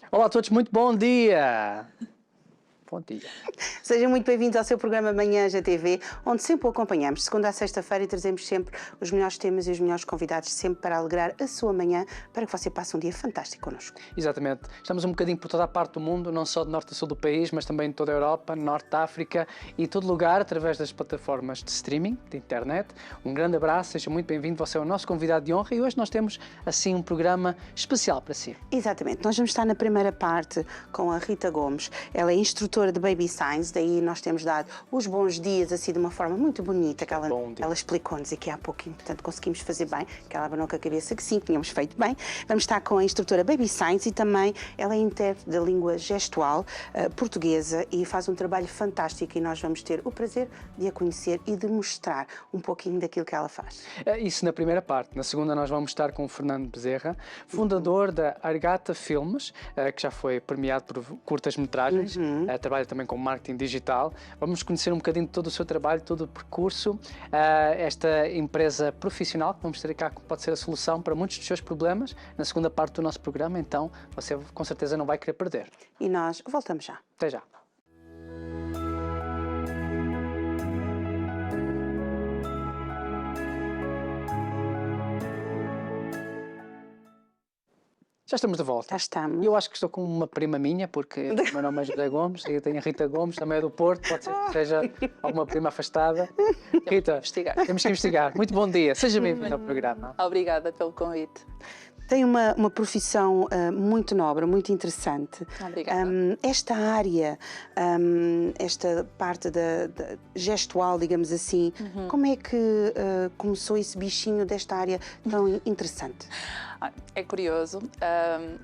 Olá a todos, muito bom dia! Bom dia. Sejam muito bem-vindos ao seu programa Manhãs da TV, onde sempre o acompanhamos de segunda a sexta-feira e trazemos sempre os melhores temas e os melhores convidados, sempre para alegrar a sua manhã, para que você passe um dia fantástico connosco. Exatamente. Estamos um bocadinho por toda a parte do mundo, não só de norte a sul do país, mas também em toda a Europa, norte da África e todo lugar, através das plataformas de streaming, de internet. Um grande abraço, seja muito bem-vindo, você é o nosso convidado de honra e hoje nós temos, assim, um programa especial para si. Exatamente. Nós vamos estar na primeira parte com a Rita Gomes. Ela é instrutora de Baby Signs, daí nós temos dado os bons dias, assim, de uma forma muito bonita, que ela explicou-nos aqui há pouquinho, portanto conseguimos fazer bem, que ela abanou com a cabeça que sim, tínhamos feito bem. Vamos estar com a instrutora Baby Signs e também ela é intérprete da língua gestual portuguesa e faz um trabalho fantástico e nós vamos ter o prazer de a conhecer e de mostrar um pouquinho daquilo que ela faz. Isso na primeira parte. Na segunda nós vamos estar com o Fernando Bezerra, fundador da Argata Filmes, que já foi premiado por curtas-metragens, trabalha também com marketing digital. Vamos conhecer um bocadinho de todo o seu trabalho, todo o percurso, esta empresa profissional que vamos ter cá, que pode ser a solução para muitos dos seus problemas, na segunda parte do nosso programa, então você com certeza não vai querer perder. E nós voltamos já. Até já. Já estamos de volta. Já estamos. Eu acho que estou com uma prima minha, porque o meu nome é José Gomes, eu tenho a Rita Gomes, também é do Porto, pode ser que seja alguma prima afastada. Rita, temos que investigar. Muito bom dia, seja bem-vinda ao programa. Obrigada pelo convite. Tem uma profissão muito nobre, muito interessante. Obrigada. Esta área, esta parte da gestual, digamos assim, como é que começou esse bichinho desta área tão interessante? É curioso.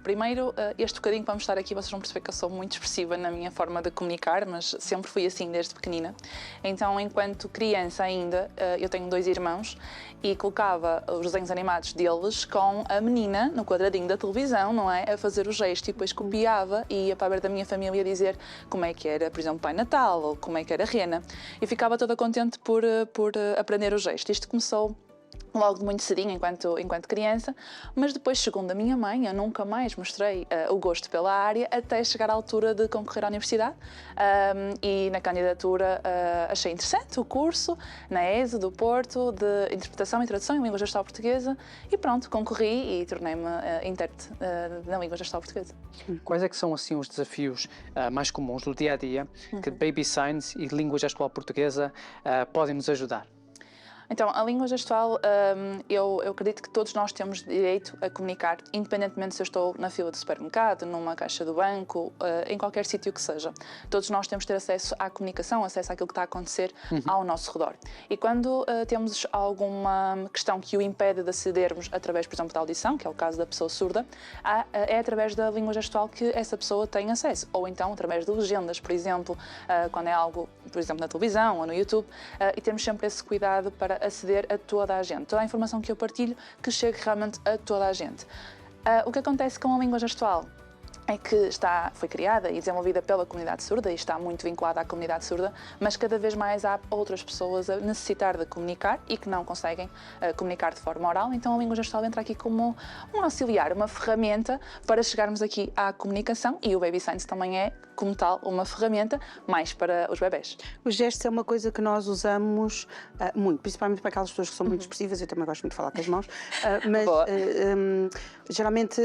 Primeiro, este bocadinho que vamos estar aqui, vocês vão perceber que eu sou muito expressiva na minha forma de comunicar, mas sempre fui assim desde pequenina. Então, enquanto criança ainda, eu tenho 2 irmãos e colocava os desenhos animados deles com a menina no quadradinho da televisão, não é? A fazer o gesto e depois copiava e ia para a beira da minha família dizer como é que era, por exemplo, Pai Natal ou como é que era Rena. E ficava toda contente por aprender o gesto. Isto começou logo de muito cedinho, enquanto criança, mas depois, segundo a minha mãe, eu nunca mais mostrei o gosto pela área até chegar à altura de concorrer à universidade e na candidatura achei interessante o curso na ESE do Porto de Interpretação e Tradução em Língua Gestual Portuguesa e pronto, concorri e tornei-me intérprete na Língua Gestual Portuguesa. Quais é que são assim os desafios mais comuns do dia-a-dia que Baby Signs e Língua Gestual Portuguesa podem nos ajudar? Então, a língua gestual, eu acredito que todos nós temos direito a comunicar, independentemente se eu estou na fila do supermercado, numa caixa do banco, em qualquer sítio que seja. Todos nós temos de ter acesso à comunicação, acesso àquilo que está a acontecer ao nosso redor. E quando temos alguma questão que o impede de acedermos através, por exemplo, da audição, que é o caso da pessoa surda, é através da língua gestual que essa pessoa tem acesso. Ou então através de legendas, por exemplo, quando é algo, por exemplo, na televisão ou no YouTube, e temos sempre esse cuidado para aceder a toda a gente. Toda a informação que eu partilho que chegue realmente a toda a gente. O que acontece com a língua gestual é que foi criada e desenvolvida pela comunidade surda e está muito vinculada à comunidade surda, mas cada vez mais há outras pessoas a necessitar de comunicar e que não conseguem comunicar de forma oral, então a língua gestual entra aqui como um auxiliar, uma ferramenta para chegarmos aqui à comunicação e o Baby Signs também é, como tal, uma ferramenta mais para os bebés. Os gestos é uma coisa que nós usamos muito, principalmente para aquelas pessoas que são muito expressivas, eu também gosto muito de falar com as mãos, mas geralmente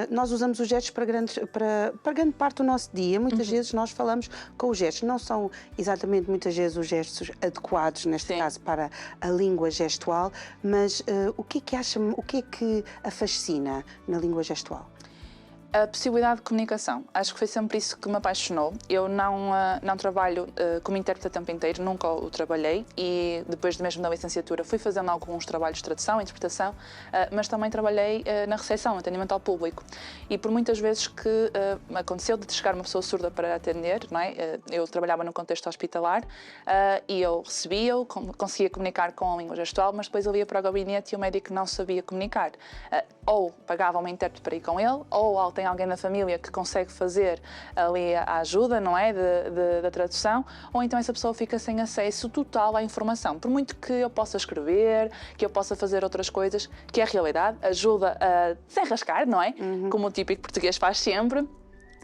nós usamos os gestos para grande parte do nosso dia. Muitas vezes nós falamos com os gestos. Não são exatamente muitas vezes os gestos adequados, neste caso, para a língua gestual, mas o que é que a fascina na língua gestual? A possibilidade de comunicação. Acho que foi sempre isso que me apaixonou. Eu não trabalho como intérprete a tempo inteiro, nunca o trabalhei e depois mesmo da licenciatura fui fazendo alguns trabalhos de tradução, interpretação, mas também trabalhei na recepção, atendimento ao público. E por muitas vezes que aconteceu de chegar uma pessoa surda para atender, não é? Eu trabalhava no contexto hospitalar e eu recebia-o, conseguia comunicar com a língua gestual, mas depois ele ia para o gabinete e o médico não sabia comunicar. Ou pagava uma intérprete para ir com ele, ou tem alguém na família que consegue fazer ali a ajuda, não é, da tradução, ou então essa pessoa fica sem acesso total à informação. Por muito que eu possa escrever, que eu possa fazer outras coisas, que é a realidade, ajuda a desenrascar, não é? Como o típico português faz sempre.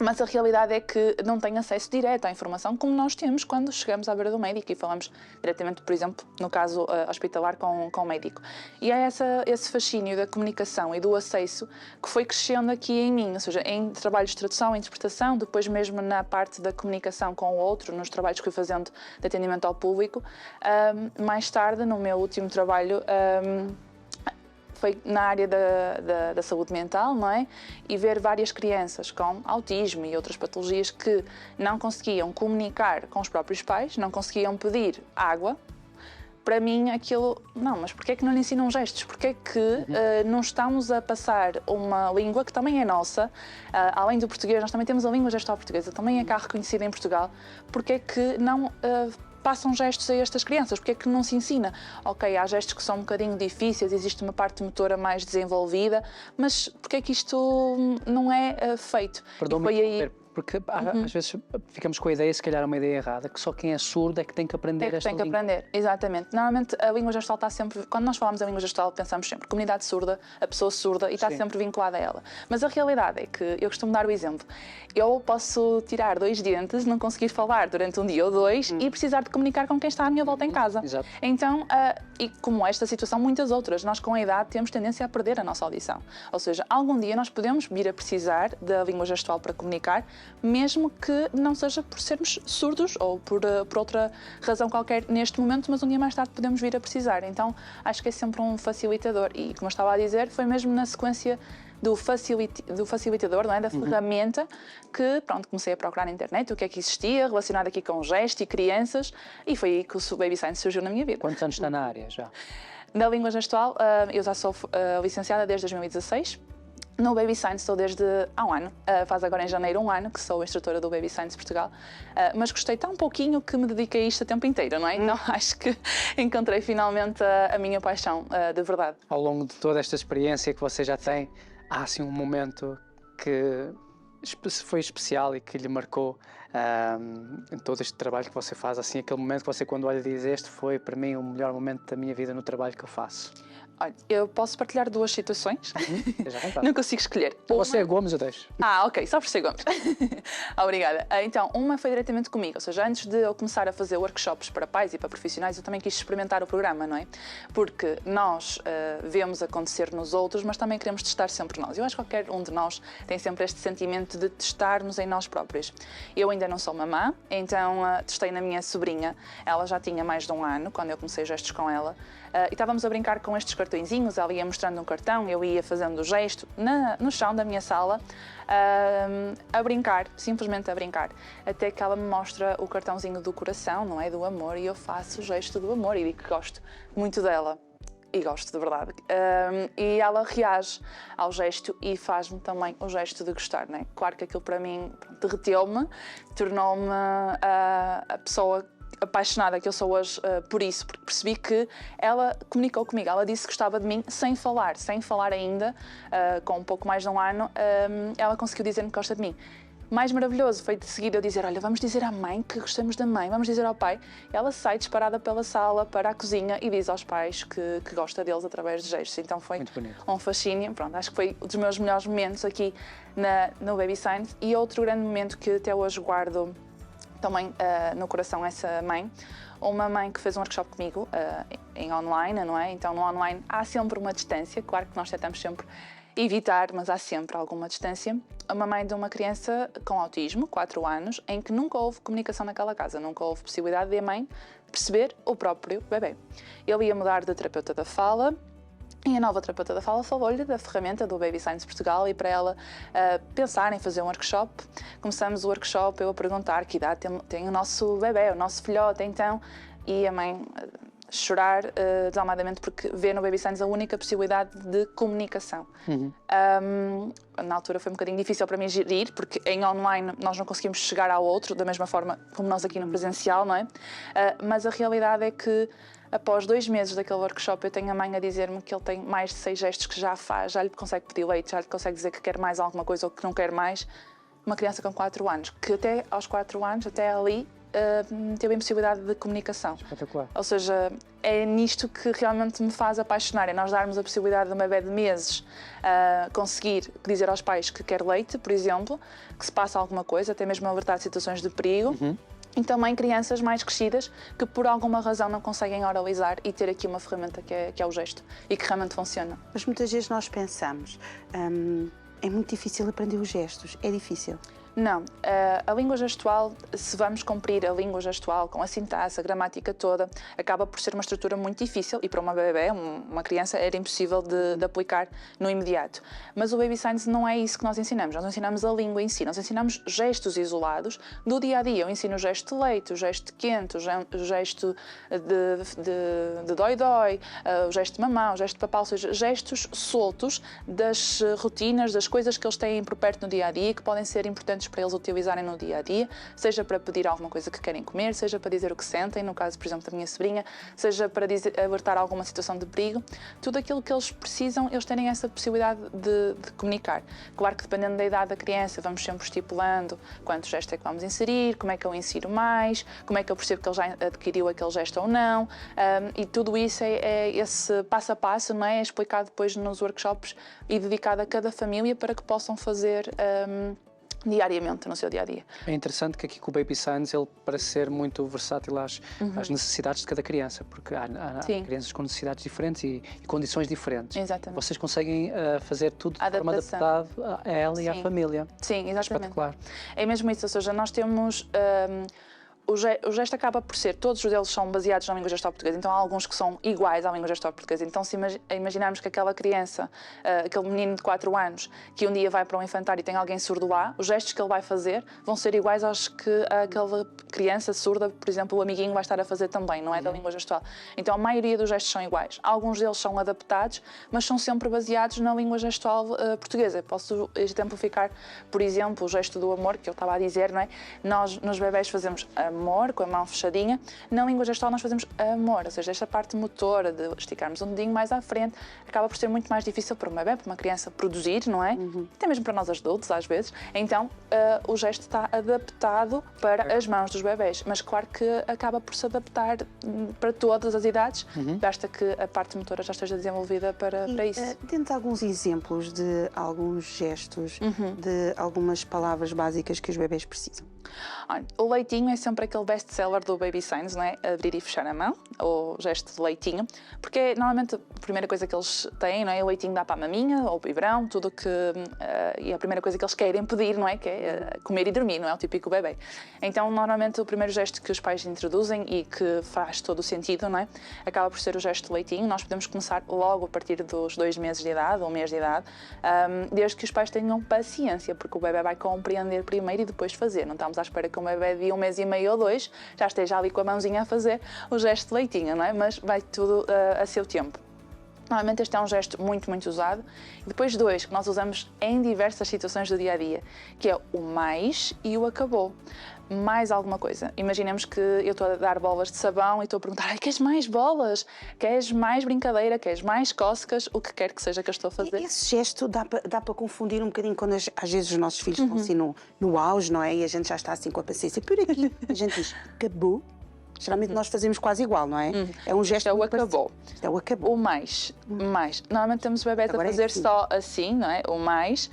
Mas a realidade é que não tem acesso direto à informação como nós temos quando chegamos à beira do médico e falamos diretamente, por exemplo, no caso hospitalar com o médico. E é esse fascínio da comunicação e do acesso que foi crescendo aqui em mim, ou seja, em trabalhos de tradução e interpretação, depois mesmo na parte da comunicação com o outro, nos trabalhos que fui fazendo de atendimento ao público. Mais tarde, no meu último trabalho, foi na área da saúde mental, não é? E ver várias crianças com autismo e outras patologias que não conseguiam comunicar com os próprios pais, não conseguiam pedir água. Para mim, aquilo, não, mas porquê é que não lhe ensinam gestos? Porquê é que não estamos a passar uma língua que também é nossa, além do português, nós também temos a língua gestual portuguesa, também é cá reconhecida em Portugal, porquê é que não passam gestos a estas crianças? Porque é que não se ensina? Ok, há gestos que são um bocadinho difíceis, existe uma parte motora mais desenvolvida, mas porque é que isto não é feito? Perdão-me, porque às vezes ficamos com a ideia, se calhar é uma ideia errada, que só quem é surdo é que tem que aprender esta língua. Tem que aprender, exatamente. Normalmente a língua gestual está sempre, quando nós falamos em língua gestual, pensamos sempre comunidade surda, a pessoa surda, e está sempre vinculada a ela. Mas a realidade é que, eu costumo dar o exemplo, eu posso tirar 2 dentes, não conseguir falar durante um dia ou 2 e precisar de comunicar com quem está à minha volta em casa. Exato. Então, e como esta situação, muitas outras, nós com a idade temos tendência a perder a nossa audição. Ou seja, algum dia nós podemos vir a precisar da língua gestual para comunicar, mesmo que não seja por sermos surdos ou por outra razão qualquer neste momento, mas um dia mais tarde podemos vir a precisar. Então, acho que é sempre um facilitador. E, como eu estava a dizer, foi mesmo na sequência do facilitador, não é? Da ferramenta que, pronto, comecei a procurar na internet o que é que existia, relacionado aqui com gesto e crianças, e foi aí que o Baby Science surgiu na minha vida. Quantos anos está na área já? Na língua gestual, eu já sou licenciada desde 2016. No Baby Science estou desde há um ano, faz agora em janeiro 1 ano que sou instrutora do Baby Science Portugal, mas gostei tão pouquinho que me dediquei a isto a tempo inteiro, não é? Então acho que encontrei finalmente a minha paixão de verdade. Ao longo de toda esta experiência que você já tem, há assim um momento que foi especial e que lhe marcou em todo este trabalho que você faz, assim, aquele momento que você, quando olha, diz: este foi para mim o melhor momento da minha vida no trabalho que eu faço? Olha, eu posso partilhar 2 situações. Não consigo escolher. Você é Gomes, eu deixo. Ok, só por ser Gomes. Obrigada. Então, uma foi diretamente comigo, ou seja, antes de eu começar a fazer workshops para pais e para profissionais, eu também quis experimentar o programa, não é? Porque nós vemos acontecer nos outros, mas também queremos testar sempre nós. Eu acho que qualquer um de nós tem sempre este sentimento de testarmos em nós próprios. Eu ainda não sou mamã, então testei na minha sobrinha. Ela já tinha mais de 1 ano, quando eu comecei gestos com ela. E estávamos a brincar com estes cartõezinhos, ela ia mostrando um cartão, eu ia fazendo o gesto no chão da minha sala, a brincar, simplesmente a brincar, até que ela me mostra o cartãozinho do coração, não é? Do amor, e eu faço o gesto do amor e digo que gosto muito dela. E gosto de verdade. E ela reage ao gesto e faz-me também o gesto de gostar, não é? Claro que aquilo para mim derreteu-me, tornou-me a pessoa apaixonada que eu sou hoje por isso, porque percebi que ela comunicou comigo, ela disse que gostava de mim sem falar ainda, com um pouco mais de 1 ano, ela conseguiu dizer-me que gosta de mim. Mais maravilhoso foi de seguida eu dizer: olha, vamos dizer à mãe que gostamos da mãe, vamos dizer ao pai. Ela sai disparada pela sala para a cozinha e diz aos pais que gosta deles através de gestos. Então foi um fascínio. Pronto, acho que foi um dos meus melhores momentos aqui no Baby Science. E outro grande momento que até hoje guardo também no coração, essa mãe, uma mãe que fez um workshop comigo em online, não é? Então no online há sempre uma distância, claro que nós tentamos sempre evitar, mas há sempre alguma distância. Uma mãe de uma criança com autismo, 4 anos, em que nunca houve comunicação naquela casa, nunca houve possibilidade de a mãe perceber o próprio bebê. Ele ia mudar de terapeuta da fala, e a nova terapeuta da fala falou-lhe da ferramenta do Baby Science Portugal e para ela pensar em fazer um workshop. Começamos o workshop, eu a perguntar que idade tem o nosso bebê, o nosso filhote, então, e a mãe chorar desalmadamente porque vê no Baby Science a única possibilidade de comunicação. Na altura foi um bocadinho difícil para mim gerir, porque em online nós não conseguimos chegar ao outro da mesma forma como nós aqui no presencial, não é? Mas a realidade é que após 2 meses daquele workshop, eu tenho a mãe a dizer-me que ele tem mais de 6 gestos que já faz, já lhe consegue pedir leite, já lhe consegue dizer que quer mais alguma coisa ou que não quer mais. Uma criança com 4 anos, que até aos 4 anos, até ali, teve a impossibilidade de comunicação. Espetacular. Ou seja, é nisto que realmente me faz apaixonar, é nós darmos a possibilidade de um bebê de meses conseguir dizer aos pais que quer leite, por exemplo, que se passa alguma coisa, até mesmo alertar de situações de perigo. E também crianças mais crescidas que por alguma razão não conseguem oralizar e ter aqui uma ferramenta que é o gesto e que realmente funciona. Mas muitas vezes nós pensamos, é muito difícil aprender os gestos, é difícil. Não, a língua gestual, se vamos cumprir a língua gestual com a sintaxe, a gramática toda, acaba por ser uma estrutura muito difícil e para uma bebê, uma criança, era impossível de aplicar no imediato. Mas o Baby Signs não é isso que nós ensinamos. Nós ensinamos a língua em si, nós ensinamos gestos isolados do dia a dia. Eu ensino o gesto de leite, o gesto de quente, o gesto de dói-dói, o gesto de mamar, o gesto de papá, ou seja, gestos soltos das rotinas, das coisas que eles têm por perto no dia a dia, que podem ser importantes para eles utilizarem no dia a dia, seja para pedir alguma coisa que querem comer, seja para dizer o que sentem, no caso, por exemplo, da minha sobrinha, seja para alertar alguma situação de perigo. Tudo aquilo que eles precisam, eles terem essa possibilidade de comunicar. Claro que dependendo da idade da criança, vamos sempre estipulando quantos gestos é que vamos inserir, como é que eu insiro mais, como é que eu percebo que ele já adquiriu aquele gesto ou não, e tudo isso é esse passo a passo, não é? É explicado depois nos workshops e dedicado a cada família para que possam fazer diariamente no seu dia-a-dia. É interessante que aqui com o Baby Signs ele parece ser muito versátil às necessidades de cada criança, porque há crianças com necessidades diferentes e condições diferentes. Exatamente. Vocês conseguem fazer tudo de forma adaptada a ela e à família. Sim, exatamente. Espetacular. É mesmo isso, ou seja, nós temos... O gesto acaba por ser, todos eles são baseados na língua gestual portuguesa, então há alguns que são iguais à língua gestual portuguesa. Então, se imaginarmos que aquela criança, aquele menino de 4 anos, que um dia vai para um infantário e tem alguém surdo lá, os gestos que ele vai fazer vão ser iguais aos que aquela criança surda, por exemplo, o amiguinho vai estar a fazer também, não é da língua gestual. Então, a maioria dos gestos são iguais. Alguns deles são adaptados, mas são sempre baseados na língua gestual portuguesa. Posso exemplificar, por exemplo, o gesto do amor, que eu estava a dizer, não é? Nós, nos bebés, fazemos amor, com a mão fechadinha. Na língua gestual nós fazemos amor, ou seja, esta parte motora de esticarmos um dedinho mais à frente acaba por ser muito mais difícil para uma bebé, para uma criança produzir, não é? Até mesmo para nós adultos, às vezes. Então, o gesto está adaptado para as mãos dos bebés, mas claro que acaba por se adaptar para todas as idades, basta que a parte motora já esteja desenvolvida para isso. Dê-nos alguns exemplos de alguns gestos, de algumas palavras básicas que os bebés precisam. O leitinho é sempre aquele best-seller do Baby Signs, não é? Abrir e fechar a mão, o gesto de leitinho, porque normalmente a primeira coisa que eles têm, não é? O leitinho dá para a maminha ou o biberão, tudo que... e a primeira coisa que eles querem pedir, não é? Que é comer e dormir, não é? O típico bebê. Então, normalmente, o primeiro gesto que os pais introduzem e que faz todo o sentido, não é? Acaba por ser o gesto de leitinho. Nós podemos começar logo a partir dos 2 meses de idade, ou 1 mês de idade, desde que os pais tenham paciência, porque o bebê vai compreender primeiro e depois fazer. Não estamos à espera que um bebê de 1 mês e meio ou 2 já esteja ali com a mãozinha a fazer o gesto de leitinho, não é? Mas vai tudo a seu tempo. Normalmente este é um gesto muito, muito usado. E depois 2, que nós usamos em diversas situações do dia-a-dia, que é o mais e o acabou. Mais alguma coisa. Imaginemos que eu estou a dar bolas de sabão e estou a perguntar: queres mais bolas? Queres mais brincadeira? Queres mais cócegas? O que quer que seja que eu estou a fazer. Esse gesto dá para confundir um bocadinho quando às vezes os nossos filhos estão assim no auge, não é? E a gente já está assim com a paciência por aqui. A gente diz: acabou. Geralmente nós fazemos quase igual, não é? É um gesto. É o acabou. É o acabou. O mais. Mais. Normalmente temos bebés a fazer só assim, não é? O mais.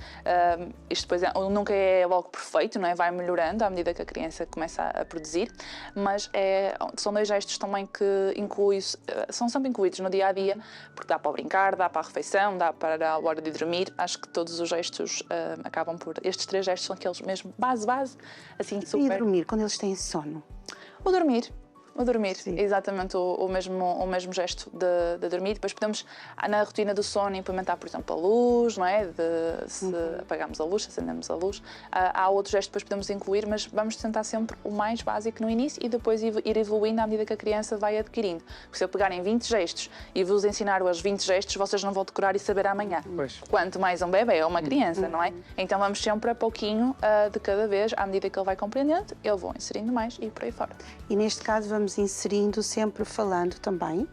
Isto depois nunca é logo perfeito, não é? Vai melhorando à medida que a criança começa a produzir. Mas são 2 gestos também que são sempre incluídos no dia a dia, porque dá para brincar, dá para a refeição, dá para a hora de dormir. Acho que todos os gestos acabam por. Estes 3 gestos são aqueles mesmo base, assim super. E dormir, quando eles têm sono? O dormir. O dormir, Sim. exatamente o mesmo gesto de dormir. Depois podemos, na rotina do sono, implementar, por exemplo, a luz, não é? Se apagamos a luz, se acendemos a luz. Há outros gestos que depois podemos incluir, mas vamos tentar sempre o mais básico no início e depois ir evoluindo à medida que a criança vai adquirindo. Porque se eu pegar em 20 gestos e vos ensinar os 20 gestos, vocês não vão decorar e saber amanhã. Pois. Quanto mais um bebê ou uma criança, não é? Então vamos sempre a pouquinho de cada vez, à medida que ele vai compreendendo, eu vou inserindo mais e por aí fora. E neste caso vamos vamos inserindo, sempre falando também.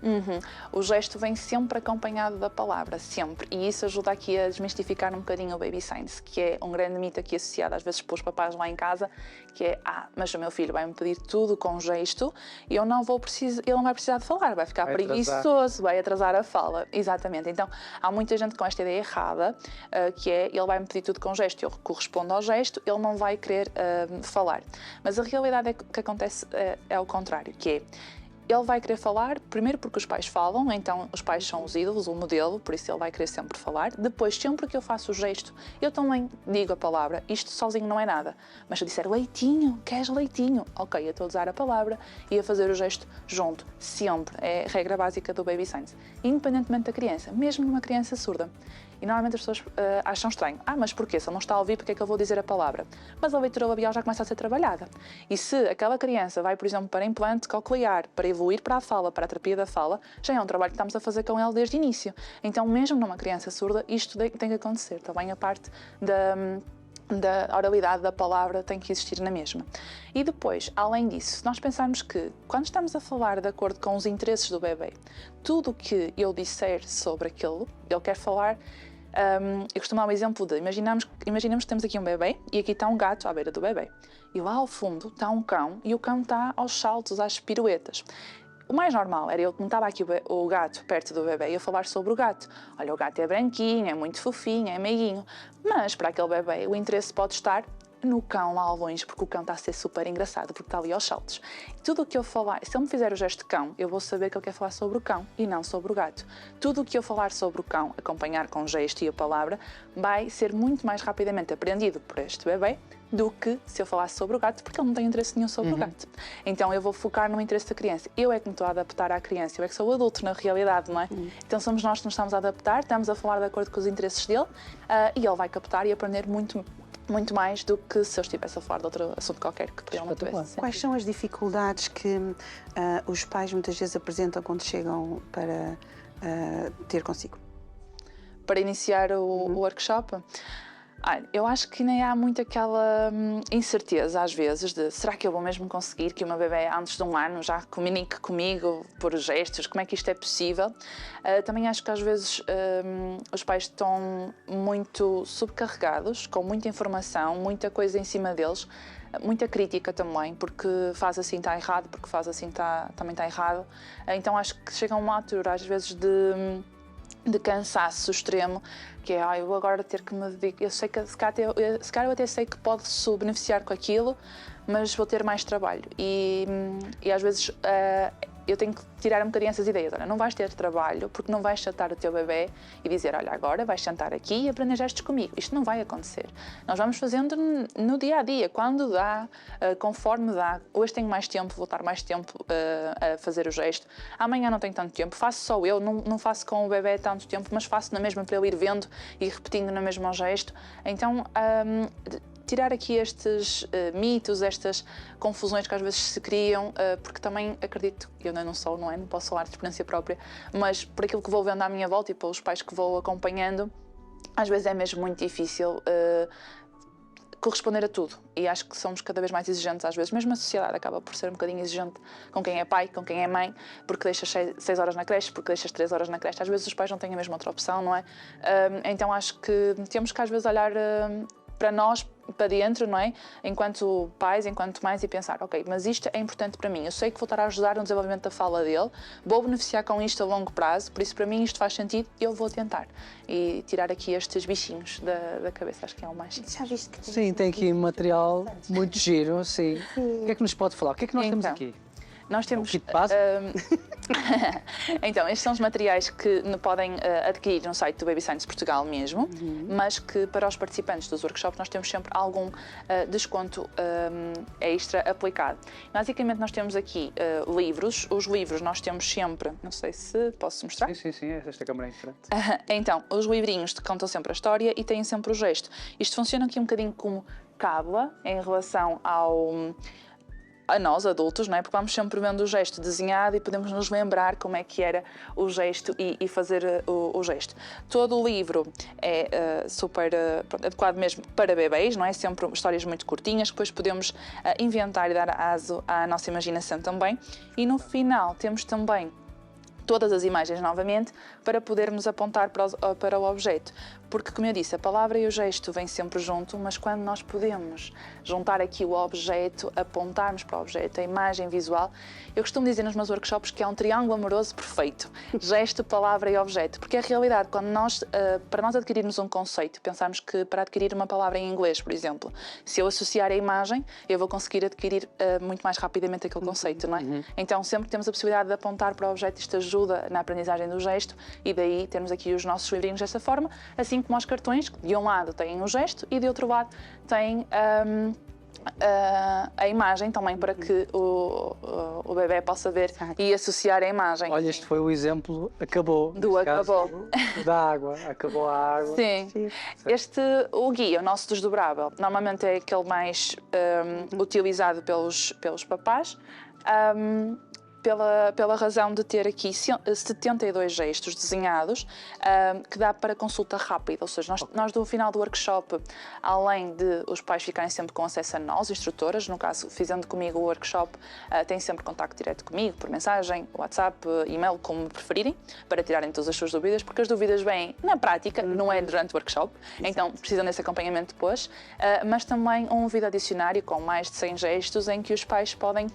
O gesto vem sempre acompanhado da palavra, sempre. E isso ajuda aqui a desmistificar um bocadinho o baby signs, que é um grande mito aqui associado às vezes pelos papás lá em casa, que é, mas o meu filho vai-me pedir tudo com gesto e ele não vai precisar de falar, vai ficar preguiçoso, vai atrasar a fala. Exatamente. Então, há muita gente com esta ideia errada, que é, ele vai-me pedir tudo com gesto, eu correspondo ao gesto, ele não vai querer falar. Mas a realidade é que acontece é ao contrário, que é, ele vai querer falar, primeiro porque os pais falam, então os pais são os ídolos, o modelo, por isso ele vai querer sempre falar. Depois, sempre que eu faço o gesto, eu também digo a palavra. Isto sozinho não é nada. Mas se eu disser leitinho, queres leitinho? Ok, eu estou a usar a palavra e a fazer o gesto junto, sempre. É a regra básica do Baby Signs. Independentemente da criança, mesmo numa criança surda. E normalmente as pessoas acham estranho. Mas porquê? Se ele não está a ouvir, porque é que eu vou dizer a palavra? Mas a leitura labial já começa a ser trabalhada. E se aquela criança vai, por exemplo, para implante coclear, para evoluir para a fala, para a terapia da fala, já é um trabalho que estamos a fazer com ele desde o início. Então, mesmo numa criança surda, isto tem que acontecer. Também a parte da oralidade da palavra tem que existir na mesma. E depois, além disso, se nós pensarmos que, quando estamos a falar de acordo com os interesses do bebê, tudo o que eu disser sobre aquilo, ele quer falar. Eu costumo dar um exemplo de, imaginamos que temos aqui um bebê e aqui está um gato à beira do bebê. E lá ao fundo está um cão e o cão está aos saltos, às piruetas. O mais normal era eu, como estava aqui o gato perto do bebê, eu falar sobre o gato. Olha, o gato é branquinho, é muito fofinho, é meiguinho. Mas para aquele bebê o interesse pode estar no cão lá ao longe, porque o cão está a ser super engraçado, porque está ali aos saltos. Tudo o que eu falar, se ele me fizer o gesto de cão, eu vou saber que ele quer falar sobre o cão e não sobre o gato. Tudo o que eu falar sobre o cão, acompanhar com o gesto e a palavra, vai ser muito mais rapidamente aprendido por este bebê do que se eu falasse sobre o gato, porque ele não tem interesse nenhum sobre o gato. Então eu vou focar no interesse da criança. Eu é que me estou a adaptar à criança, eu é que sou o adulto na realidade, não é? Então somos nós que nos estamos a adaptar, estamos a falar de acordo com os interesses dele e ele vai captar e aprender muito mais do que se eu estivesse a falar de outro assunto qualquer que ele não tivesse. Quais são as dificuldades que os pais muitas vezes apresentam quando chegam para ter consigo? Para iniciar o workshop? Eu acho que nem há muito aquela incerteza às vezes de será que eu vou mesmo conseguir que o meu bebê antes de 1 ano já comunique comigo por gestos, como é que isto é possível? Também acho que às vezes os pais estão muito subcarregados, com muita informação, muita coisa em cima deles, muita crítica também, porque faz assim está errado, porque faz assim também está errado. Então acho que chega a uma altura às vezes de cansaço extremo, que é, eu agora ter que me dedicar, eu sei que se calhar eu até sei que pode-se beneficiar com aquilo, mas vou ter mais trabalho e às vezes eu tenho que tirar um bocadinho essas ideias. Olha, não vais ter trabalho porque não vais sentar o teu bebê e dizer, olha, agora vais sentar aqui e aprender gestos comigo. Isto não vai acontecer. Nós vamos fazendo no dia a dia, quando dá, conforme dá. Hoje tenho mais tempo, vou estar mais tempo a fazer o gesto. Amanhã não tenho tanto tempo, faço só eu, não faço com o bebê tanto tempo, mas faço na mesma para ele ir vendo e repetindo na mesma o gesto. Então, tirar aqui estes mitos, estas confusões que às vezes se criam, porque também acredito, eu não sou, não posso falar de experiência própria, mas por aquilo que vou vendo à minha volta e pelos pais que vou acompanhando, às vezes é mesmo muito difícil corresponder a tudo. E acho que somos cada vez mais exigentes, às vezes mesmo a sociedade acaba por ser um bocadinho exigente com quem é pai, com quem é mãe, porque deixas 6 horas na creche, porque deixas 3 horas na creche. Às vezes os pais não têm a mesma outra opção, não é? Então acho que temos que às vezes olhar para nós, para dentro, não é? Enquanto pais, enquanto mães, e pensar, ok, mas isto é importante para mim, eu sei que vou estar a ajudar no desenvolvimento da fala dele, vou beneficiar com isto a longo prazo, por isso para mim isto faz sentido, eu vou tentar. E tirar aqui estes bichinhos da cabeça, acho que é o mais... Já viste que Sim, tem aqui material muito giro, sim. O que é que nos pode falar? O que é que nós temos aqui? Nós temos... O kit base? Então, estes são os materiais que podem adquirir no site do Baby Signs Portugal mesmo, mas que para os participantes dos workshops nós temos sempre algum desconto extra aplicado. Basicamente nós temos aqui livros, os livros nós temos sempre, não sei se posso mostrar? Sim, esta câmera é em frente. Então, os livrinhos contam sempre a história e têm sempre o gesto. Isto funciona aqui um bocadinho como cábula em relação a nós, adultos, não é? Porque vamos sempre vendo o gesto desenhado e podemos nos lembrar como é que era o gesto e fazer o gesto. Todo o livro é super adequado mesmo para bebês, não é? Sempre histórias muito curtinhas, que depois podemos inventar e dar aso à nossa imaginação também. E no final temos também todas as imagens novamente para podermos apontar para o objeto. Porque, como eu disse, a palavra e o gesto vêm sempre junto, mas quando nós podemos juntar aqui o objeto, apontarmos para o objeto, a imagem visual, eu costumo dizer nos meus workshops que é um triângulo amoroso perfeito. Gesto, palavra e objeto. Porque a realidade, quando para nós adquirirmos um conceito, pensarmos que para adquirir uma palavra em inglês, por exemplo, se eu associar a imagem, eu vou conseguir adquirir muito mais rapidamente aquele conceito, não é? Então, sempre que temos a possibilidade de apontar para o objeto, isto ajuda na aprendizagem do gesto e daí temos aqui os nossos livrinhos dessa forma, assim como os cartões, que de um lado têm o gesto e de outro lado têm a imagem também para que o bebê possa ver e associar a imagem. Olha, este foi o exemplo, acabou. Acabou. Da água, acabou a água. Sim. O guia, o nosso desdobrável, normalmente é aquele mais utilizado pelos papás. Pela razão de ter aqui 72 gestos desenhados que dá para consulta rápida, ou seja, nós do final do workshop, além de os pais ficarem sempre com acesso a nós, instrutoras, no caso, fazendo comigo o workshop, têm sempre contacto direto comigo, por mensagem, WhatsApp, e-mail, como preferirem, para tirarem todas as suas dúvidas, porque as dúvidas vêm na prática, não é durante o workshop, então precisam desse acompanhamento depois, mas também um vídeo adicionário com mais de 100 gestos em que os pais podem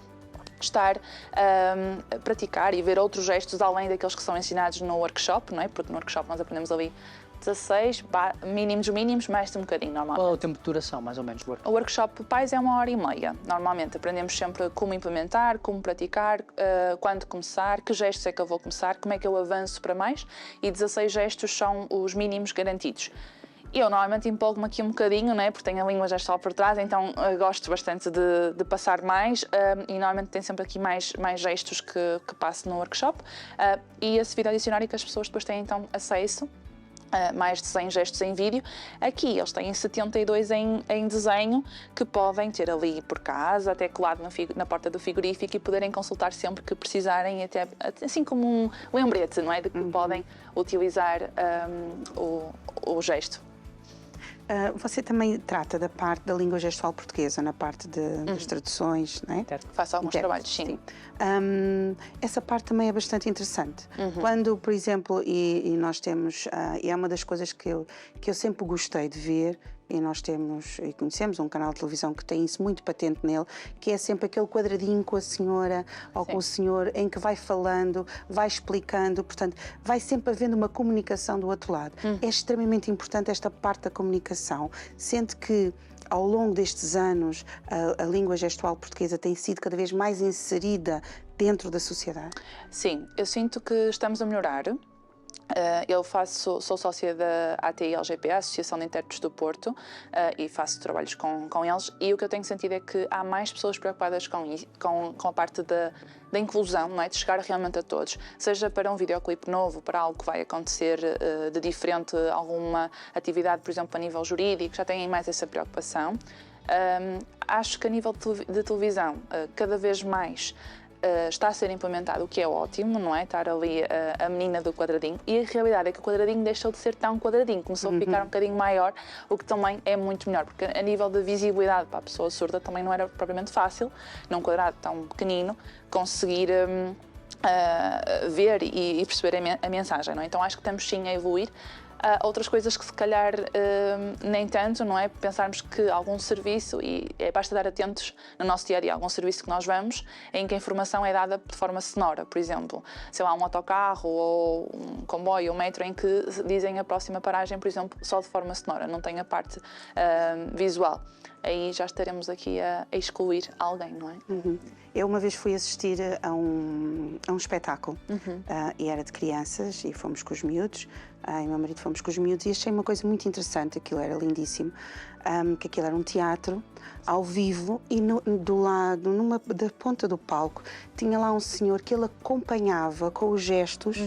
estar a praticar e ver outros gestos além daqueles que são ensinados no workshop, não é? Porque no workshop nós aprendemos ali 16, mínimos, mais de um bocadinho, normalmente. Qual é o tempo de duração, mais ou menos, do workshop? O workshop pais é 1h30. Normalmente aprendemos sempre como implementar, como praticar, quando começar, que gestos é que eu vou começar, como é que eu avanço para mais, e 16 gestos são os mínimos garantidos. Eu normalmente empolgo-me aqui um bocadinho, né, porque tenho a língua gestual por trás, então gosto bastante de passar mais e normalmente tem sempre aqui mais gestos que passo no workshop e esse vídeo adicionário que as pessoas depois têm então acesso. Mais de 100 gestos em vídeo. Aqui eles têm 72 em desenho que podem ter ali por casa, até colado na porta do frigorífico e poderem consultar sempre que precisarem, até assim como um lembrete, não é? De que podem utilizar o gesto. Você também trata da parte da língua gestual portuguesa, na parte das traduções, não é? Faço alguns trabalhos, sim. Essa parte também é bastante interessante. Quando, por exemplo, e nós temos, e é uma das coisas que eu sempre gostei de ver, e nós temos e conhecemos um canal de televisão que tem isso muito patente nele, que é sempre aquele quadradinho com a senhora ou com o senhor em que vai falando, vai explicando, portanto, vai sempre havendo uma comunicação do outro lado. É extremamente importante esta parte da comunicação. Sente que ao longo destes anos a língua gestual portuguesa tem sido cada vez mais inserida dentro da sociedade? Sim, eu sinto que estamos a melhorar. Eu sou sócia da ATI-LGP, Associação de Intérpretes do Porto, e faço trabalhos com eles, e o que eu tenho sentido é que há mais pessoas preocupadas com a parte da inclusão, não é? De chegar realmente a todos, seja para um videoclipe novo, para algo que vai acontecer de diferente, alguma atividade, por exemplo, a nível jurídico, já têm mais essa preocupação. Acho que a nível de televisão, cada vez mais está a ser implementado, o que é ótimo, não é? Estar ali a menina do quadradinho, e a realidade é que o quadradinho deixou de ser tão quadradinho, começou a ficar um bocadinho maior, o que também é muito melhor, porque a nível de visibilidade para a pessoa surda também não era propriamente fácil, num quadrado tão pequenino, conseguir ver e perceber a mensagem, não é? Então acho que estamos sim a evoluir. Outras coisas que se calhar nem tanto, não é? Pensarmos que algum serviço, e basta estar atentos no nosso dia-a-dia, algum serviço que nós vamos, em que a informação é dada de forma sonora, por exemplo, sei lá, um autocarro ou um comboio ou um metro, em que dizem a próxima paragem, por exemplo, só de forma sonora, não tem a parte visual. Aí já estaremos aqui a excluir alguém, não é? Eu uma vez fui assistir a um espetáculo e era de crianças e fomos com os miúdos, e meu marido fomos com os miúdos e achei uma coisa muito interessante, aquilo era lindíssimo, que aquilo era um teatro ao vivo e do lado, da ponta do palco, tinha lá um senhor que ele acompanhava com os gestos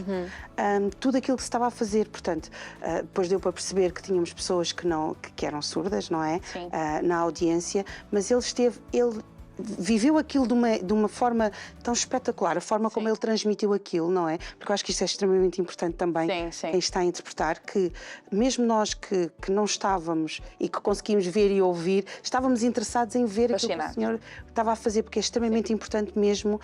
tudo aquilo que se estava a fazer, portanto, depois deu para perceber que tínhamos pessoas que eram surdas, não é? Na audiência, mas ele viveu aquilo de uma forma tão espetacular, a forma como ele transmitiu aquilo, não é? Porque eu acho que isso é extremamente importante também, quem está a interpretar, que mesmo nós que não estávamos e que conseguimos ver e ouvir, estávamos interessados em ver aquilo que o senhor estava a fazer, porque é extremamente importante mesmo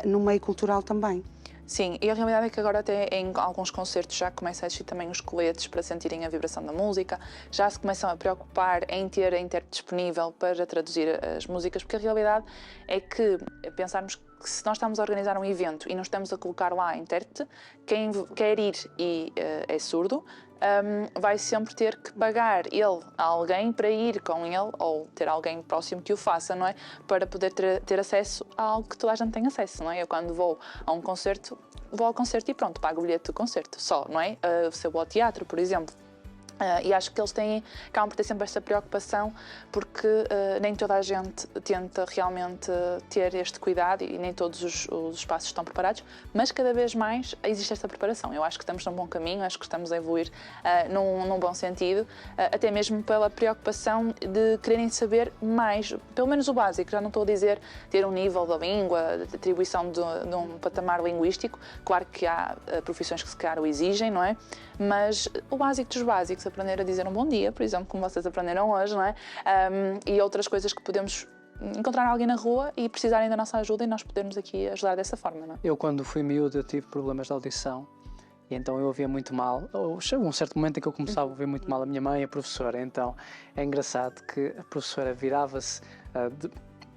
no meio cultural também. Sim, e a realidade é que agora até em alguns concertos já começa a existir também os coletes para sentirem a vibração da música, já se começam a preocupar em ter a intérprete disponível para traduzir as músicas, porque a realidade é que pensarmos que se nós estamos a organizar um evento e não estamos a colocar lá a intérprete, quem quer ir e é surdo, vai sempre ter que pagar ele a alguém para ir com ele, ou ter alguém próximo que o faça, não é? Para poder ter acesso a algo que toda a gente tem acesso, não é? Eu quando vou a um concerto, vou ao concerto e pronto, pago o bilhete do concerto, só, não é? Se eu vou ao teatro, por exemplo. E acho que eles acabam por ter sempre esta preocupação, porque nem toda a gente tenta realmente ter este cuidado e nem todos os espaços estão preparados, mas cada vez mais existe esta preparação. Eu acho que estamos num bom caminho, acho que estamos a evoluir num bom sentido, até mesmo pela preocupação de quererem saber mais, pelo menos o básico. Já não estou a dizer ter um nível da língua, de atribuição de um patamar linguístico, claro que há profissões que se calhar o exigem, não é? Mas o básico dos básicos, aprender a dizer um bom dia, por exemplo, como vocês aprenderam hoje, não é? E outras coisas que podemos encontrar alguém na rua e precisarem da nossa ajuda e nós podermos aqui ajudar dessa forma, não é? Eu, quando fui miúdo, eu tive problemas de audição e então eu ouvia muito mal. Chegou um certo momento em que eu começava a ouvir muito mal a minha mãe e a professora. Então é engraçado que a professora virava-se